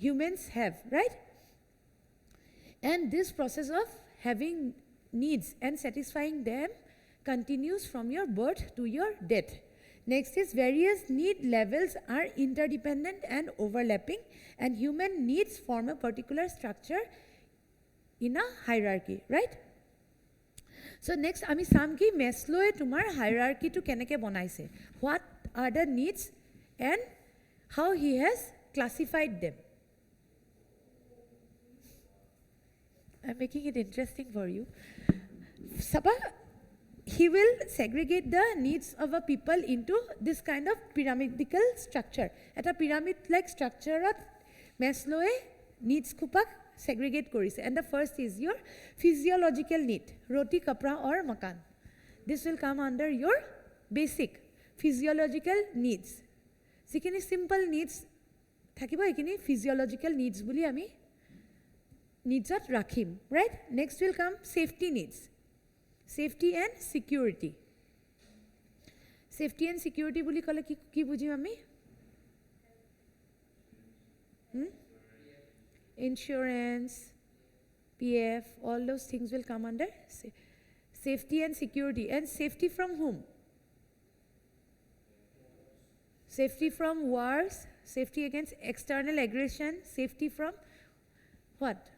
humans have right and this process of having needs and satisfying them continues from your birth to your death next is various need levels are interdependent and overlapping and human needs form a particular structure in a hierarchy right so next ami sam ki Maslow e tumar hierarchy to keneke banaise what are the needs and how he has classified them I'm making it interesting for you Sabha he will segregate the needs of a people into this kind of pyramidal structure at a pyramid like structure at Maslow needs kupak segregate korise and the first is your physiological need roti kapra or makan this will come under your basic physiological needs sikini simple needs thakibo ekini physiological needs buli ami needs at rakhim right next will come safety needs safety and security buli kole ki bujim ami insurance pf all those things will come under safety and security and safety from whom safety from wars safety against external aggression safety from what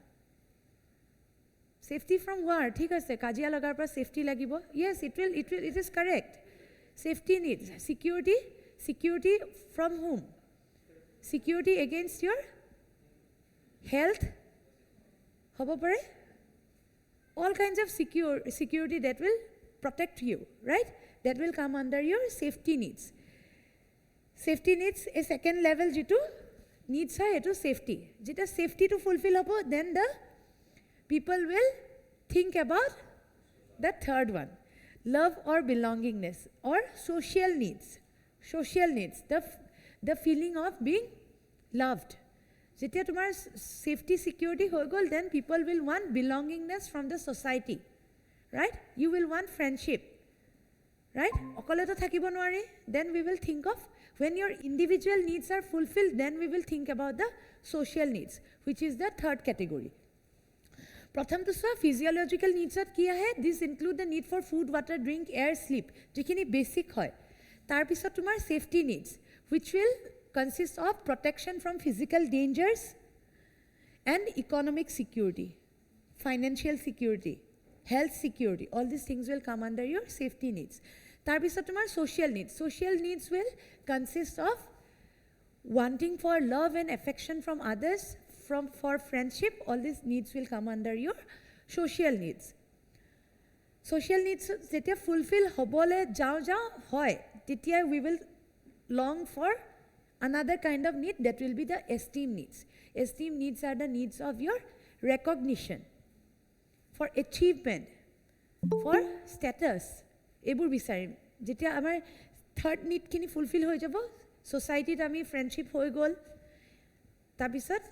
safety from war thik ase kajia lagar par safety lagibo yes it is correct safety needs security from whom security against your health hobo pare all kinds of security that will protect you right that will come under your safety needs a second level jitu needs hai etu safety jeta safety to fulfill hobo then the people will think about the third one love or belongingness or social needs the feeling of being loved jetia tumar safety security hoy gol then people will want belongingness from the society right you will want friendship right okole to thakibo nwari then we will think of when your individual needs are fulfilled then we will think about the social needs which is the third category pratham to sa physiological needs at ki ahe this include the need for food water drink air sleep jekhini basic hoy tar pisot tumar safety needs which will consist of protection from physical dangers and economic security financial security health security all these things will come under your safety needs tar pisot tumar social needs will consist of wanting for love and affection from others for friendship all these needs will come under your social needs jetia fulfill hobole jao hoy tetia we will long for another kind of need that will be the esteem needs are the needs of your recognition for achievement for status ebur bisarim jetia amar third need kini fulfill hoy jabo society ami friendship hoy gol tar pisot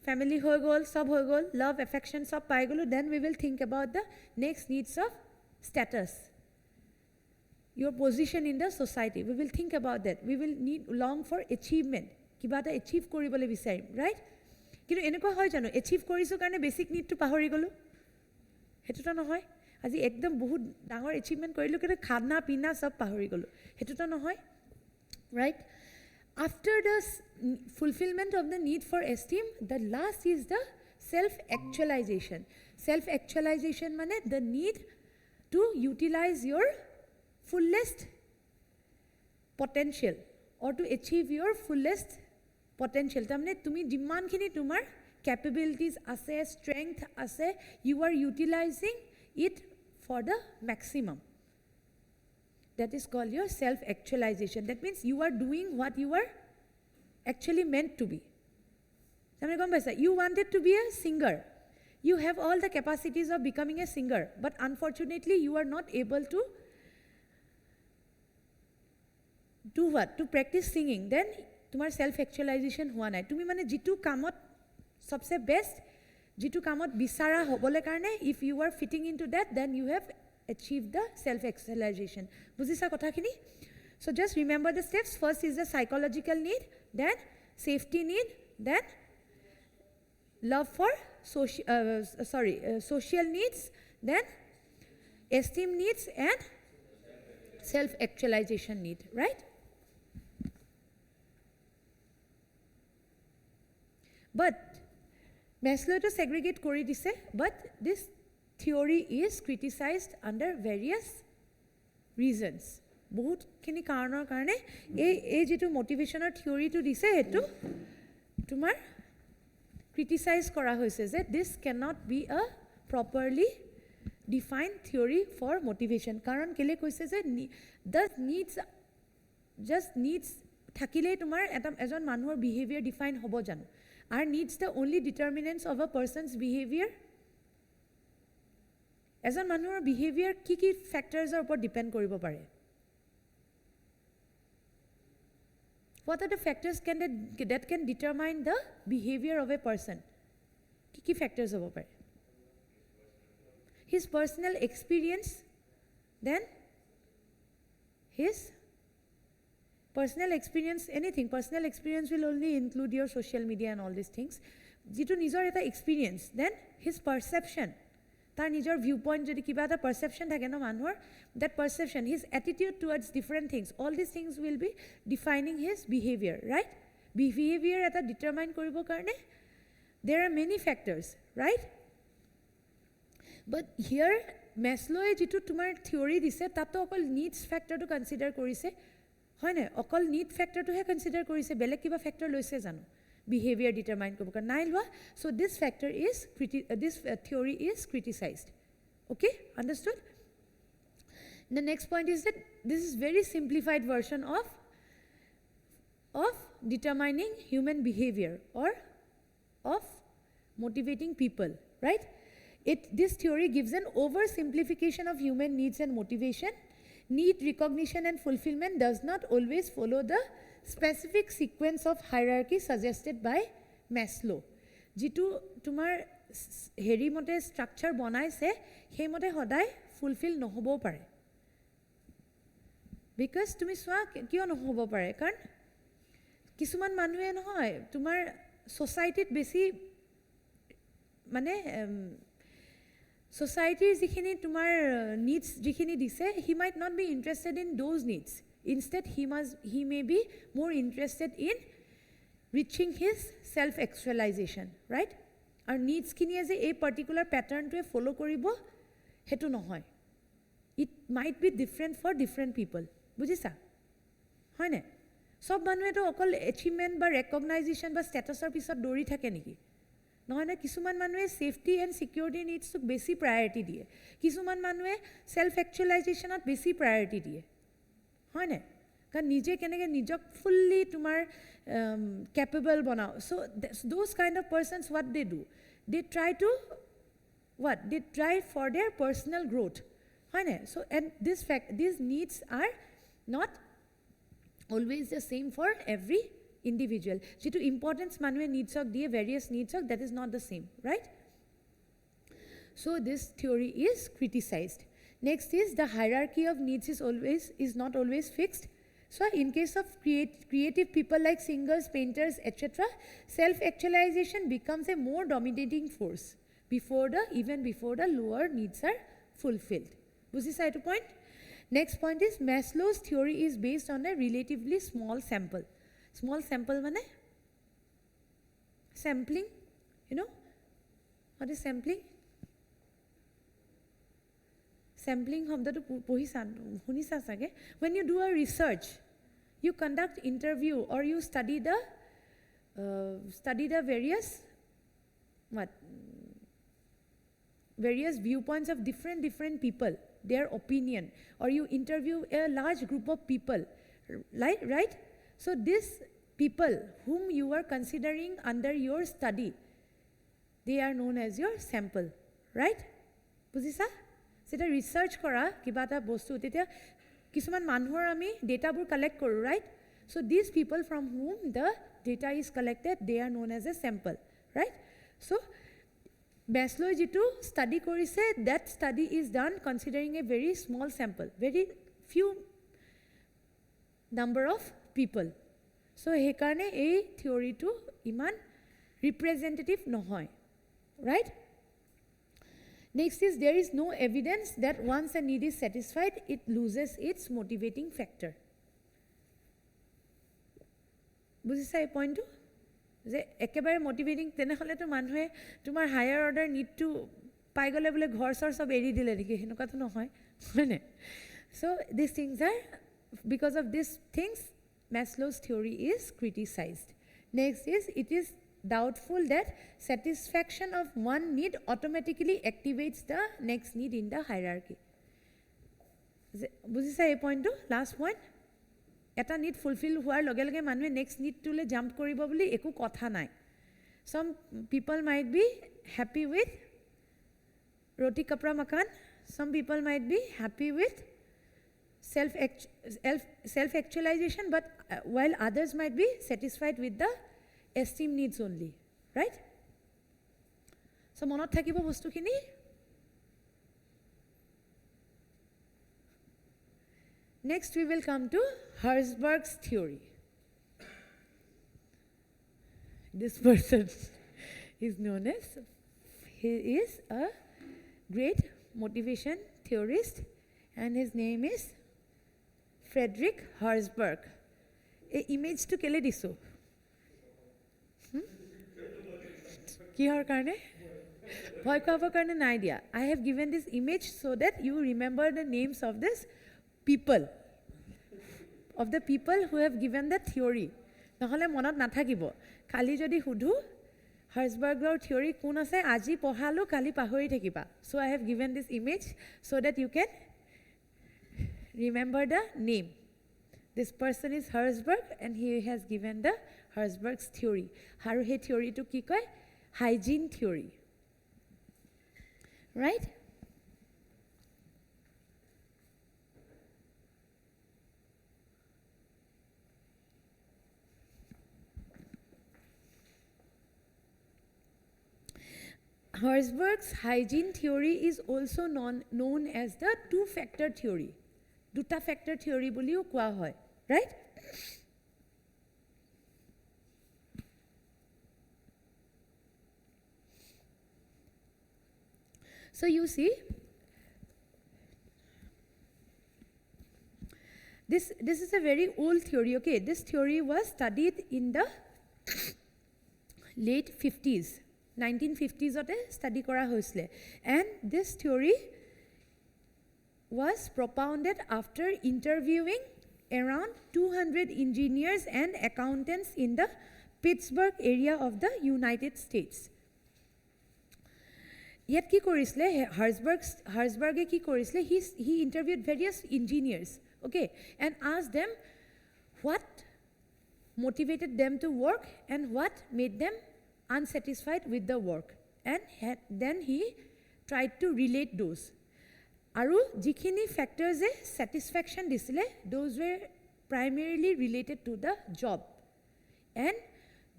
family hoy gol sab hoy gol love affection sab pai golo then we will think about the next needs of status your position in the society we will think about that we will need long for achievement kiba ta achieve koribole bisarim right কিন্তু এনেকুৱা হয় জানো achieve কৰিছোঁ কাৰণে basic নিডটো পাহৰি গ'লোঁ সেইটোতো নহয় আজি একদম বহুত ডাঙৰ এচিভমেণ্ট কৰিলোঁ কিন্তু খানা পিনা চব পাহৰি গ'লোঁ সেইটোতো নহয় right after the fulfilment of the need for esteem the last is the self actualization মানে the need to utilize your fullest potential or to achieve your fullest potential তাৰমানে তুমি যিমানখিনি তোমাৰ capabilities আছে strength আছে you are utilizing it for the maximum that is called your self actualization that means you are doing what you are actually meant to be তাৰমানে গম পাইছা you wanted to be a singer you have all the capacities of becoming a singer but unfortunately you are not able to do what to practice singing then তোমার self actualization হোৱা নাই তুমি মানে যেটো কামত সবসে বেস্ট যেটো কামত বিচাৰা হবলে কাৰণে if you are fitting into that then you have achieved the self actualization বুজিছা কথাখিনি so just remember the steps first is the psychological need then safety need then love for social needs then esteem needs and self actualization need right but Maslow to segregate kori dise but this theory is criticized under various reasons bahut kini karanor karone ei jitu motivational theory to dise hetu tumar criticize kora hoise je this cannot be a properly defined theory for motivation karon kele koise je the needs just needs thakile tumar ejon manuhor behavior define hobo janu are needs the only determinants of a person's behavior ejon manuhor behavior ki factors er upor depend koribo pare what are the factors that can determine the behavior of a person ki factors hobo pare his personal experience then his personal experience anything personal experience will only include your social media and all these things jitu nijor eta experience then his perception tar nijor viewpoint jodi kiba eta perception thake no manhor that perception his attitude towards different things all these things will be defining his behavior right behavior eta determine koribo karone there are many factors right but here Maslow jitu tumar theory dise tato okol needs factor to consider korise হয় না অকল need ফ্যাক্টৰটো হে consider কৰিছে বেলেগ কিবা factor লৈছে জানো behaviour determine কৰিব কাৰণ নাই লোৱা so this factor is this theory is criticised okay understood the next point is that this is very simplified version of determining human behavior or of motivating people right this theory gives an oversimplification of human needs and motivation need recognition and fulfillment does not always follow the specific sequence of hierarchy suggested by Maslow jitu tumar heri mote structure banaise he mote hodai fulfill nohobo pare because tumi swa kiyo nohobo pare karon kisuman manue nohoy tumar society besi mane society jikhini tumar needs jikhini dise he might not be interested in those needs instead he may be more interested in reaching his self actualization right our needs kini as a particular pattern to follow koribo hetu nohoy it might be different for different people bujisa hoy na sob manue to okol achievement ba recognition ba status or pisot dori thake niki নহয় না কিছুমান মানুহে safety and security নিডছক বেছি প্ৰায়োৰিটি দিয়ে কিছুমান মানুহে self একচুৱেলাইজেশ্যনত বেছি প্ৰায়োৰিটি দিয়ে হয় না কাৰণ নিজে কেনেকৈ নিজক ফুল্লি তোমাৰ কেপেবল বনাও so those kind of persons what they do they try for their personal growth হয় না so and this needs are not always the same for every individual jitu importance manue needs of the various needs of that is not the same right so this theory is criticized next is the hierarchy of needs is not always fixed So in case of creative people like singers, painters, etc., self-actualization becomes a more dominating force even before the lower needs are fulfilled. Bujhisa etu point? Next point is Maslow's theory is based on a relatively small sample. Small sample mane? Sampling, you know? What is sampling? Sampling hunisa sage. When you do a research, you conduct interview or you study the various viewpoints of different people, their opinion, or you interview a large group of people, right? So these people whom you are considering under your study, they are known as your sample, right? Bujhisa? Seta research kora kiba eta bostu tetia kisuman manhor ami data bur collect koru, right? So these people from whom the data is collected, they are known as a sample, right? So Maslow jitu study korise, that study is done considering a very small sample, very few number of people. So hekarne ei theory to iman representative nohoy, right? Next is there is no evidence that once a need is satisfied, it loses its motivating factor. Bujhisa ei point to? যে একেবাৰে motivating তেনেহ'লেতো মানুহে তোমাৰ higher order নিডটো পাই গ'লে বোলে ঘৰ চৰ চব এৰি দিলে নেকি সেনেকুৱাতো নহয় হয়নে so these things are because of these things Maslow's theory is criticized. Next is it is doubtful that satisfaction of one need automatically activates the next need in the hierarchy. বুজিছা এই পইণ্টটো লাষ্ট পইণ্ট এটা need fulfil হোৱাৰ লগে লগে মানুহে next নিডটোলৈ jump কৰিব বুলি একো কথা নাই some people might be happy with roti kapra makan, some people might be happy with self actualization, but while others might be satisfied with the esteem needs only, right? So monot thakibo bostukhini. Next we will come to Herzberg's theory. This person is known as, he is a great motivation theorist and his name is Frederick Herzberg. A image to kele diso. Kihor karne? Bhoy khaba karne nai dia. I have given this image so that you remember the names of this people, of the people who have given the theory. নহলে মনত নাথাকিব খালি যদি হুধু হাৰ্জবাৰ্গৰ theory কোন আছে আজি পঢ়ালো কালি পাহৰি থাকিবা so I have given this image so that you can remember the name. This person is Herzberg and he has given the Herzberg's theory. আৰু সেই থিওৰিটো কি কয় hygiene theory, right? Herzberg's hygiene theory is also known as the two-factor theory. Duta factor theory buliu koa hoy, right? So you see, this is a very old theory, okay? This theory was studied in the late 50s. 1950s ote study kora hoisle, and this theory was propounded after interviewing around 200 engineers and accountants in the Pittsburgh area of the United States. Yet ki korisle Herzberg ki korisle, he interviewed various engineers, okay, and asked them what motivated them to work and what made them unsatisfied with the work, and then he tried to relate those. Aru jikhini factors e satisfaction disile, those were primarily related to the job, and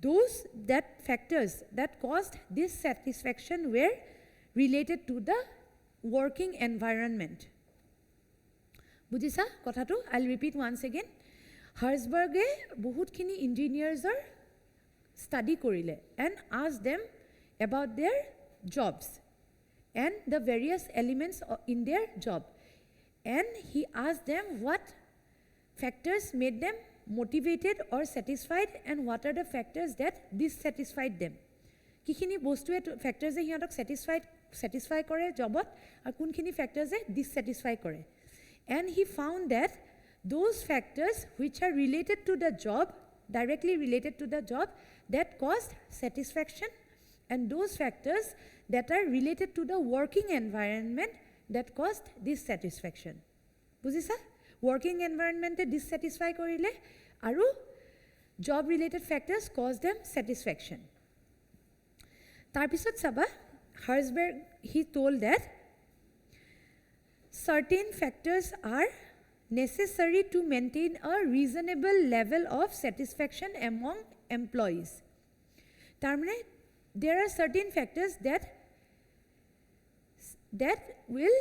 those that factors that caused this satisfaction were related to the working environment. Bujisa kothatu? I'll repeat once again. হাৰ্জবাৰ্গে বহুতখিনি ইঞ্জিনিয়াৰ্ছৰ study korile and ask them about their jobs and the various elements in their job. And he asked them what factors made them motivated or satisfied and what are the factors that dissatisfied them. Kikhini bostue factors e hiatok satisfy kore jobot ar kunkhini factors e dissatisfy kore. And he found that those factors which are related to the job, directly related to the job, that caused satisfaction, and those factors that are related to the working environment that caused dissatisfaction. Bujisa? Working environment dissatisfy korile aru job related factors cause them satisfaction. Tarpisot saba Herzberg he told that certain factors are necessary to maintain a reasonable level of satisfaction among employees. Tarmane, there are certain factors that will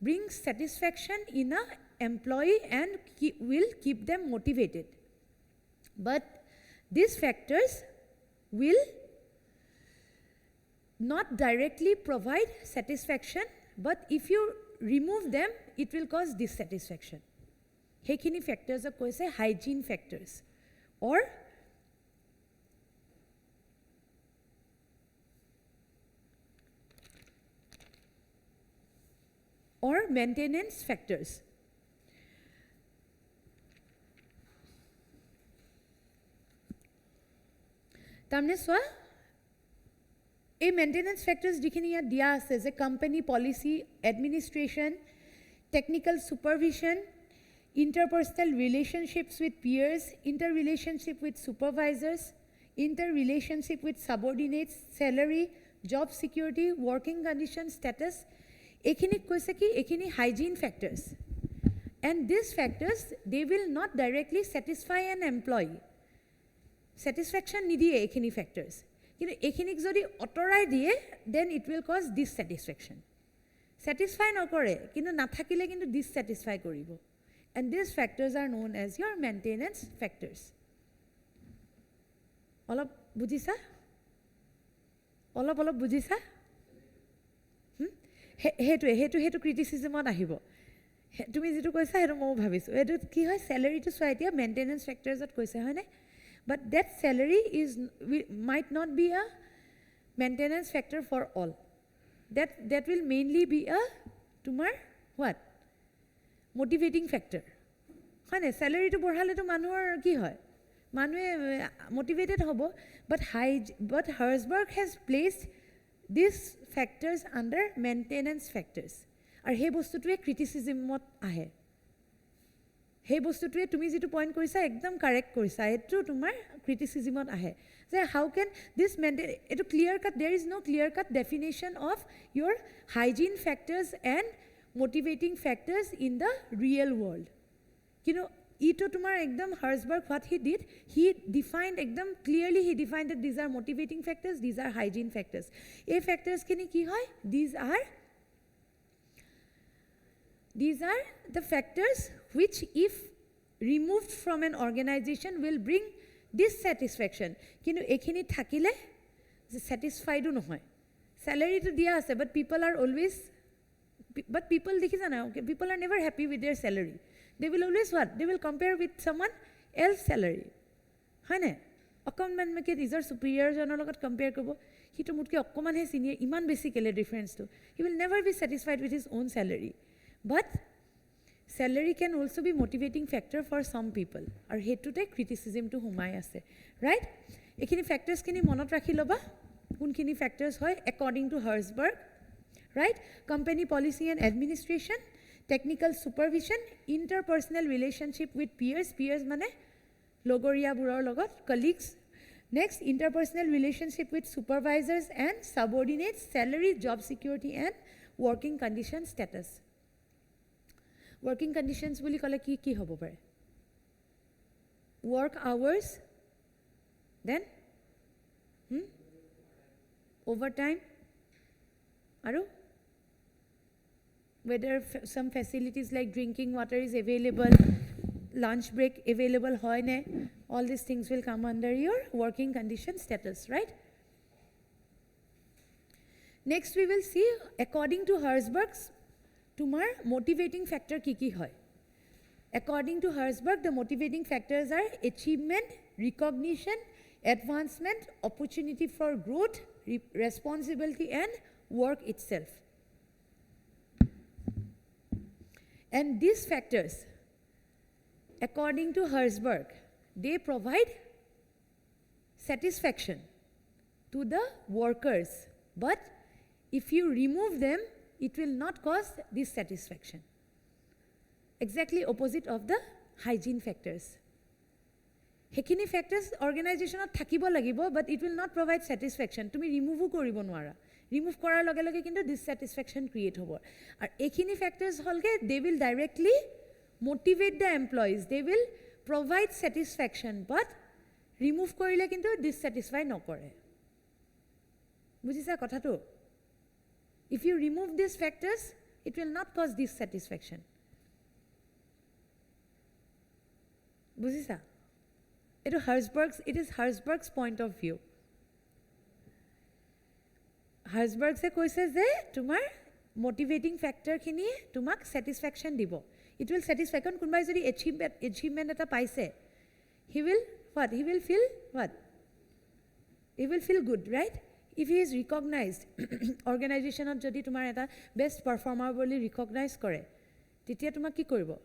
bring satisfaction in a employee and will keep them motivated. But these factors will not directly provide satisfaction, but if you remove them, it will cause dissatisfaction. Hekhini factors are koise hygiene factors or maintenance factors. Tamne swa a maintenance factors dikhini ya dia ase je company policy, administration, technical supervision, interpersonal relationships with peers, interrelationship with supervisors, interrelationship with subordinates, salary, job security, working condition, status. Ekhini koise ki ekhini hygiene factors. And these factors, they will not directly satisfy an employee. Satisfaction nidiye ekhini factors. Kintu ekhinik jodi otorai diye, then it will cause dissatisfaction. Satisfy nokore, kintu nathakile kintu dissatisfy koribo. And these factors are known as your maintenance factors. Olop bujisa? Olop bujisa? Hetu criticism on ahibo. Tumi jitu koisa hetu mo bhabisu. Etu ki hoy salary to swa etia maintenance factors at koisa hoy ne? But that salary might not be a maintenance factor for all. That will mainly be a tumar what? Motivating factor. Hoy ne salary to borhale to manuhor ki hoy? Manue motivated hobo, but Herzberg has placed these factors under maintenance factors. Ar he bostutue criticism mot ahe. He bostutue tumi jitu point korisa ekdam correct korisa. Etu tumar criticism mot ahe. So how can this maintain? Etu clear cut. There is no clear cut definition of your hygiene factors and motivating factors in the real world. You know, ito tumar ekdam Herzberg what he did, he defined ekdam clearly. He defined that these are motivating factors, these are hygiene factors. A factors kini ki hoy? These are the factors which if removed from an organization will bring dissatisfaction. Kintu ekhini thakile satisfied no hoy. Salary to dia ase, but people are always, but people dekhisa na, okay, people are never happy with their salary. They will always what? They will compare with someone else's salary. Haine? Okkaman make these are superiors and all got compare kobo. He to mutke okkaman he senior iman basically difference to. He will never be satisfied with his own salary. But salary can also be motivating factor for some people. Or hate to take criticism to humai ase. Right? Ekhini factors kini monot rakhi loba. Kunkini factors hoy according to Herzberg. Right? Company policy and administration. Technical supervision, interpersonal relationship with peers mane logoria buror logot, colleagues. Next, interpersonal relationship with supervisors and subordinates, salary, job security and working condition status. Working conditions boli kole ki hobo pare? Work hours, then overtime, aru whether some facilities like drinking water is available, lunch break available hoy ne, all these things will come under your working condition status, right? Next we will see, according to Herzberg's, tumar motivating factor ki hoy. According to Herzberg, the motivating factors are achievement, recognition, advancement, opportunity for growth, responsibility, and work itself. And these factors, according to Herzberg, they provide satisfaction to the workers. But if you remove them, it will not cause dissatisfaction. Exactly opposite of the hygiene factors. Hekini factors organization thakibo lagibo, but it will not provide satisfaction. Tumi remove koribo nwara. Remove korar loge loge kintu dissatisfaction create hobo. Ar ekini factors holge, they will directly motivate the employees. They will provide satisfaction, but remove korile kintu dissatisfy nokore. Bujisa kotha to? If you remove these factors, it will not cause dissatisfaction. Bujisa? It is Herzberg's point of view. Herzberg se koise je tumar motivating factor khini tumak satisfaction dibo. It will satisfy. Kon kunbai jodi achievement eta paise, he will what? He will feel what? He will feel good, right? If he is recognized, organization ot jodi tumar eta best performer boli recognize kore, titia tumak ki koribo?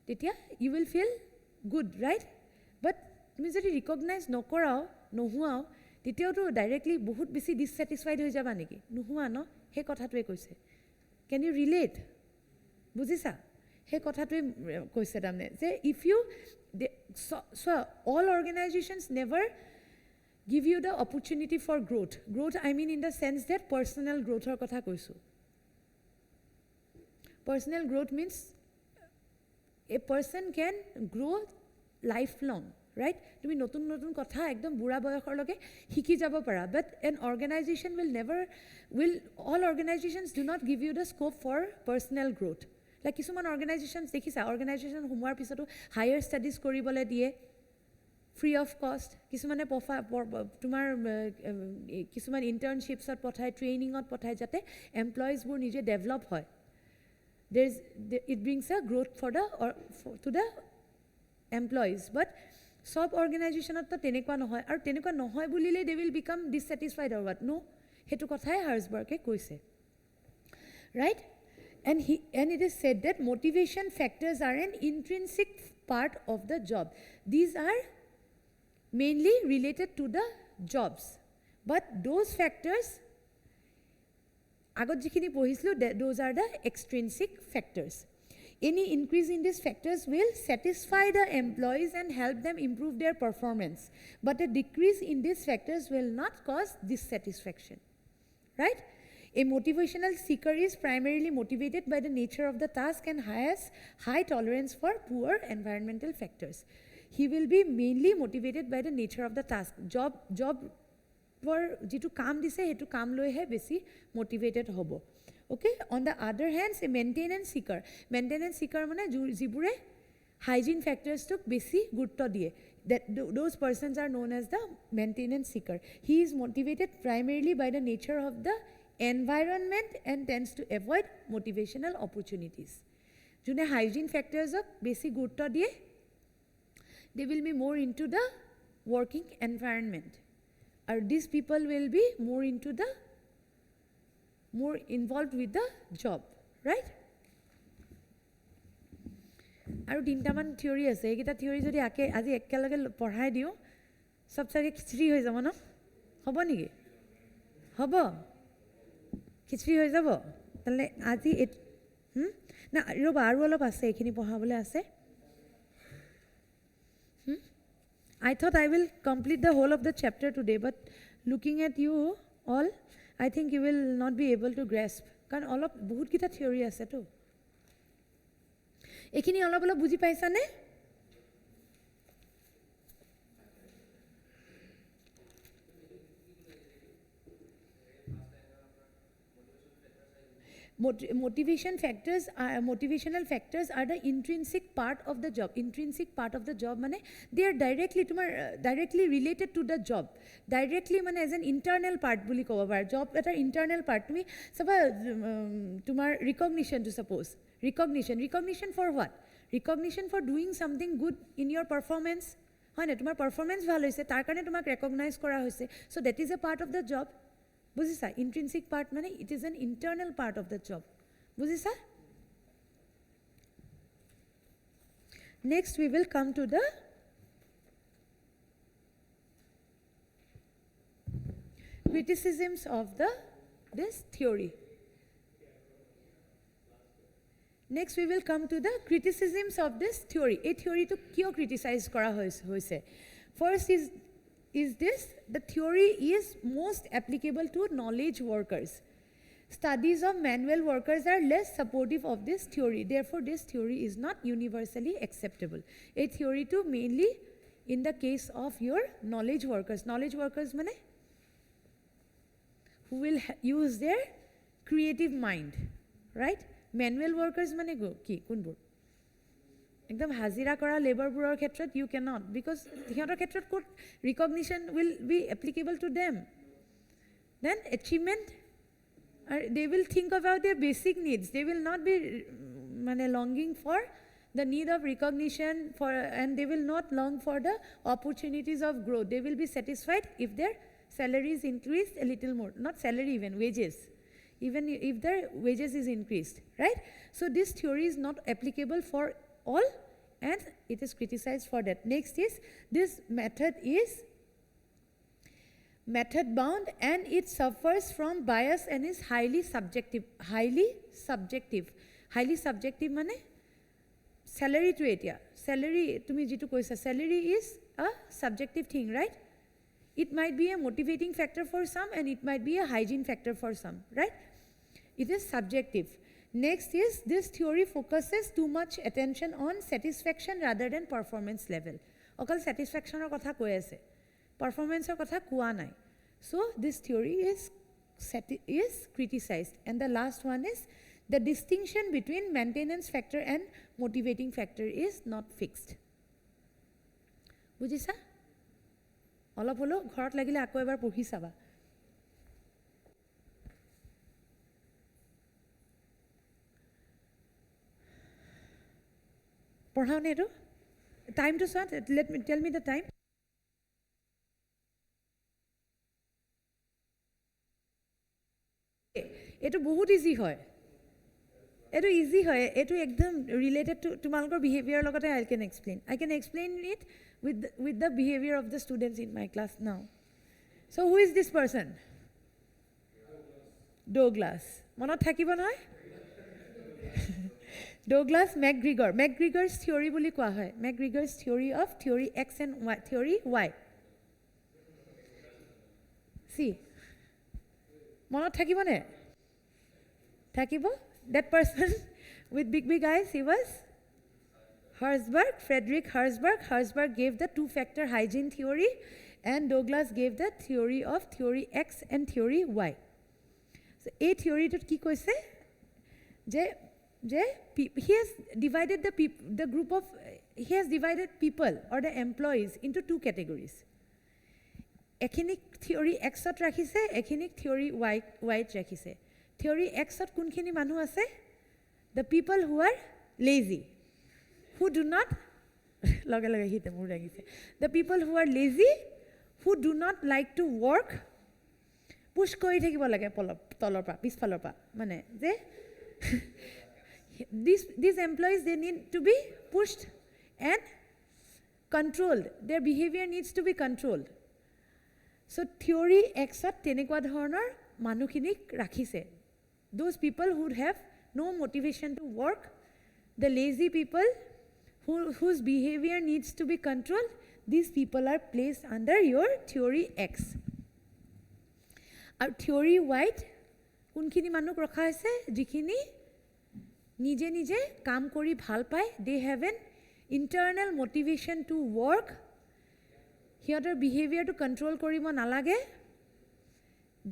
Titia you will feel good, right? But tumi jodi recognize nokorao, nohuao, titiao to directly bahut besi dissatisfied hoi jaba neki. Nohua no, he kothatue koise. Can you relate? Bujisa? He kothatue koise tamne. Say if you, so all organizations never give you the opportunity for growth. Growth, I mean in the sense that personal growth or kotha koisu. Personal growth means a person can grow lifelong, right? Tumi notun notun kotha ekdom bura boyokhor loge hiki jabo para. But an organization all organizations do not give you the scope for personal growth. Like kisuman organizations dekhisa, organization humwar pisotu higher studies koribole diye free of cost. Kisumane tumar kisuman internships ot pothai, training ot pothai jate employees bur nije develop hoy. It brings a growth to the employees. But sub organization to tenekwa nohoy, ar tenekwa nohoy bulile they will become dissatisfied or what? No, hetu kothai Herzberg koise, right? And it is said that motivation factors are an intrinsic part of the job. These are mainly related to the jobs, but those factors agot jikhini pohislu, those are the extrinsic factors. Any increase in these factors will satisfy the employees and help them improve their performance. But a decrease in these factors will not cause dissatisfaction, right? A motivational seeker is primarily motivated by the nature of the task and has high tolerance for poor environmental factors. He will be mainly motivated by the nature of the task. Job for jitu kaam dise hetu kaam loi he besi motivated hobo. Okay, on the other hand, a maintenance seeker mane jibure hygiene factors tok besi gurutto diye. Those persons are known as the maintenance seeker. He is motivated primarily by the nature of the environment and tends to avoid motivational opportunities. June hygiene factors ok besi gurutto diye, they will be more into the working environment. Or these people will be more involved with the job, right? Aru tinta man theory ase, ekita theory jodi ake aji ekkelage porhai diu, sob sage khichri hoi jabo na? Hobo niki? Hobo? Khichri hoi jabo? Tale aji na roba aru olop ase ekhini porhabole ase. I thought I will complete the whole of the chapter today, but looking at you all, I think you will not be able to grasp. Karan olop bahut kita theory ase to. Ekhini olop buji paisa ne? Motivational factors are the intrinsic part of the job. Intrinsic part of the job মানে they are directly related to the job. Directly মানে as an internal part বুলি ক'ব পাৰা. Job এটা internal part. তুমি চাবা তোমাৰ recognition to suppose. Recognition for what? Recognition for doing something good in your performance. হয় না, তোমাৰ performance ভাল হৈছে, তাৰ কাৰণে তোমাক recognize কৰা হৈছে. So that is a part of the job. বুজিছা? Intrinsic part মানে it is an internal part of the job. বুজিছা? Next we will come to the criticisms of this theory. Next we will come to the criticisms of this theory. A theory to kyo criticize kora hoise. First is this: the theory is most applicable to knowledge workers. Studies of manual workers are less supportive of this theory. Therefore, this theory is not universally acceptable. A theory to mainly in the case of your knowledge workers. Knowledge workers mane who will use their creative mind, right? Manual workers mane go ki kunbur ekdom hazira kora labor bureau khetrot you cannot, because hiator khetrot code recognition will be applicable to them. Then achievement, they will think about their basic needs. They will not be longing for the need of recognition and they will not long for the opportunities of growth. They will be satisfied if their salaries increase a little more. Not salary, even wages. Even if their wages is increased, right? So this theory is not applicable for all and it is criticized for that. Next is, this method is method bound and it suffers from bias and is highly subjective. Highly subjective mane salary to etia. Salary, tumi jitu koisa, salary is a subjective thing, right? It might be a motivating factor for some and it might be a hygiene factor for some, right? It is subjective. Next is, this theory focuses too much attention on satisfaction rather than performance level. Okal satisfaction or kotha koi ase, performance or kotha kuwa nai. So this theory is criticized. And the last one is, the distinction between maintenance factor and motivating factor is not fixed. Bujisa? Olop holo ghorot lagile akko ebar pohi saba. পঢ়াও নে এইটো? টাইমটো চোৱা, tell me the time. এইটো বহুত easy হয়, এইটো একদম related to তোমালোকৰ বিহেভিয়াৰৰ লগতে I can explain it with the behaviour of the students in my class now. So' who is this person? ডোগলাছ। মনত থাকিব নহয়? Douglas MacGregor. MacGregor's theory বুলি কোৱা হয়. MacGregor's theory of theory X and Y, theory Y. See, মনত থাকিব নে? থাকিব? That person with big eyes, he was Herzberg, Frederick Herzberg. Herzberg gave the two-factor hygiene theory and Douglas gave the theory of theory X and theory Y. So, a theory to ki koise je he has divided he has divided people or the employees into two categories. Ekhini theory X ot rakhise, ekhini theory Y ot rakhise. Theory X ot kunkhini manu ase? The people who are lazy, who do not laga hite mur ragise. The people who are lazy, who do not like to work, push kori thakibo lage tolor pa pisphalor pa, mane je these employees, they need to be pushed and controlled. Their behavior needs to be controlled. So theory X at tenekwa dhoroner manukhinik rakhise. Those people who have no motivation to work, the lazy people whose behavior needs to be controlled, these people are placed under your theory X. Our theory Y kunkhini manuk rakha hoise jikhini নিজে নিজে কাম কৰি ভাল পায়, they have an internal motivation to work, সিহঁতৰ বিহেভিয়াৰটো control কৰিব নালাগে,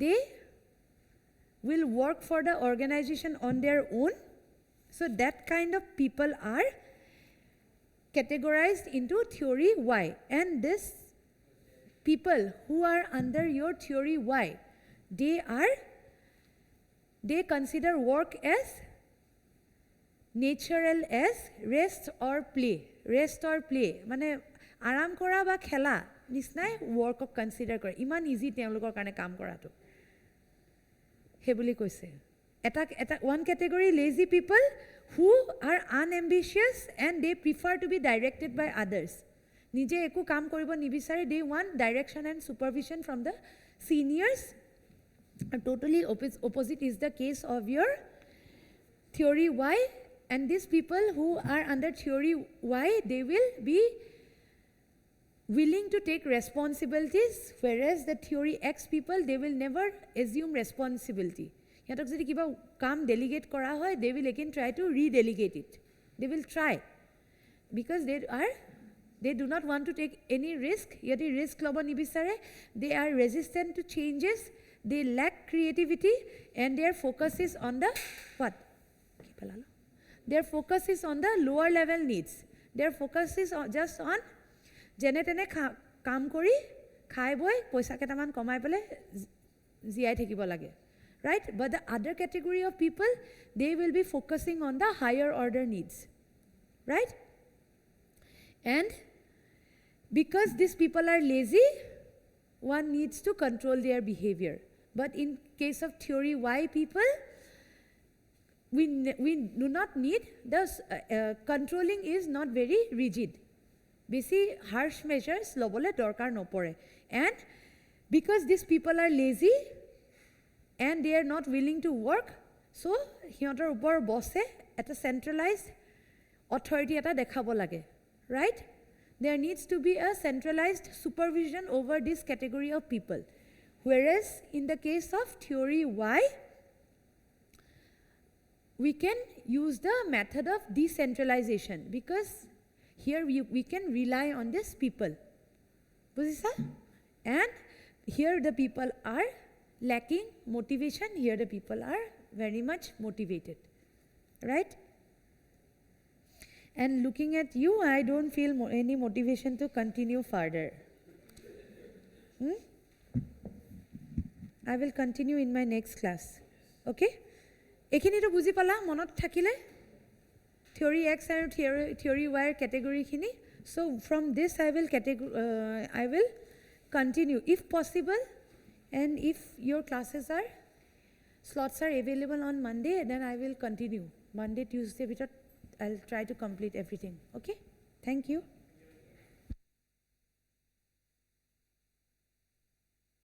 they will work for the organization on their own. So that kind of people are categorized into theory Y. And this people who are under your theory Y, they consider work as natural as rest or play. Rest or play. Mane aram kora ba khela nisnai work ok consider kore. Iman easy temlokor karone kaam korato. He boli koise. One category lazy people who are unambitious and they prefer to be directed by others. Nije eku kaam koribo nibisare, they want direction and supervision from the seniors. Totally opposite is the case of your theory Y. And these people who are under theory Y, they will be willing to take responsibilities, whereas the theory X people, they will never assume responsibility. Hiatok jodi kiba kaam delegate kora hoy, they will again try to redelegate it. They will try because they do not want to take any risk. Yadi risk lobo nibisare, they are resistant to changes, they lack creativity, and their focus is on the what? Their focus is on the lower level needs. Their focus is just on jene tene kaam kori, khai boi, poisa ketaman komai pele ziyai thakibo lage. Right? But the other category of people, they will be focusing on the higher order needs. Right? And because these people are lazy, one needs to control their behavior. But in case of theory Y people, we do not need, the controlling is not very rigid. Basi harsh measures lobole dorkar nopore. And because these people are lazy and they are not willing to work, so hiyotor upor bosse at a centralized authority eta dekhabo lage. Right? There needs to be a centralized supervision over this category of people. Whereas in the case of theory Y, we can use the method of decentralization because here we can rely on these people. Bujhisa? And here the people are lacking motivation, here the people are very much motivated. Right? And looking at you, I don't feel any motivation to continue further. I will continue in my next class. Okay? Ekhini to buji pala monot thakile theory X and theory Y category khini. So from this I will continue if possible, and if your classes are slots are available on Monday, then I will continue Monday, Tuesday, I'll try to complete everything. Okay? Thank you.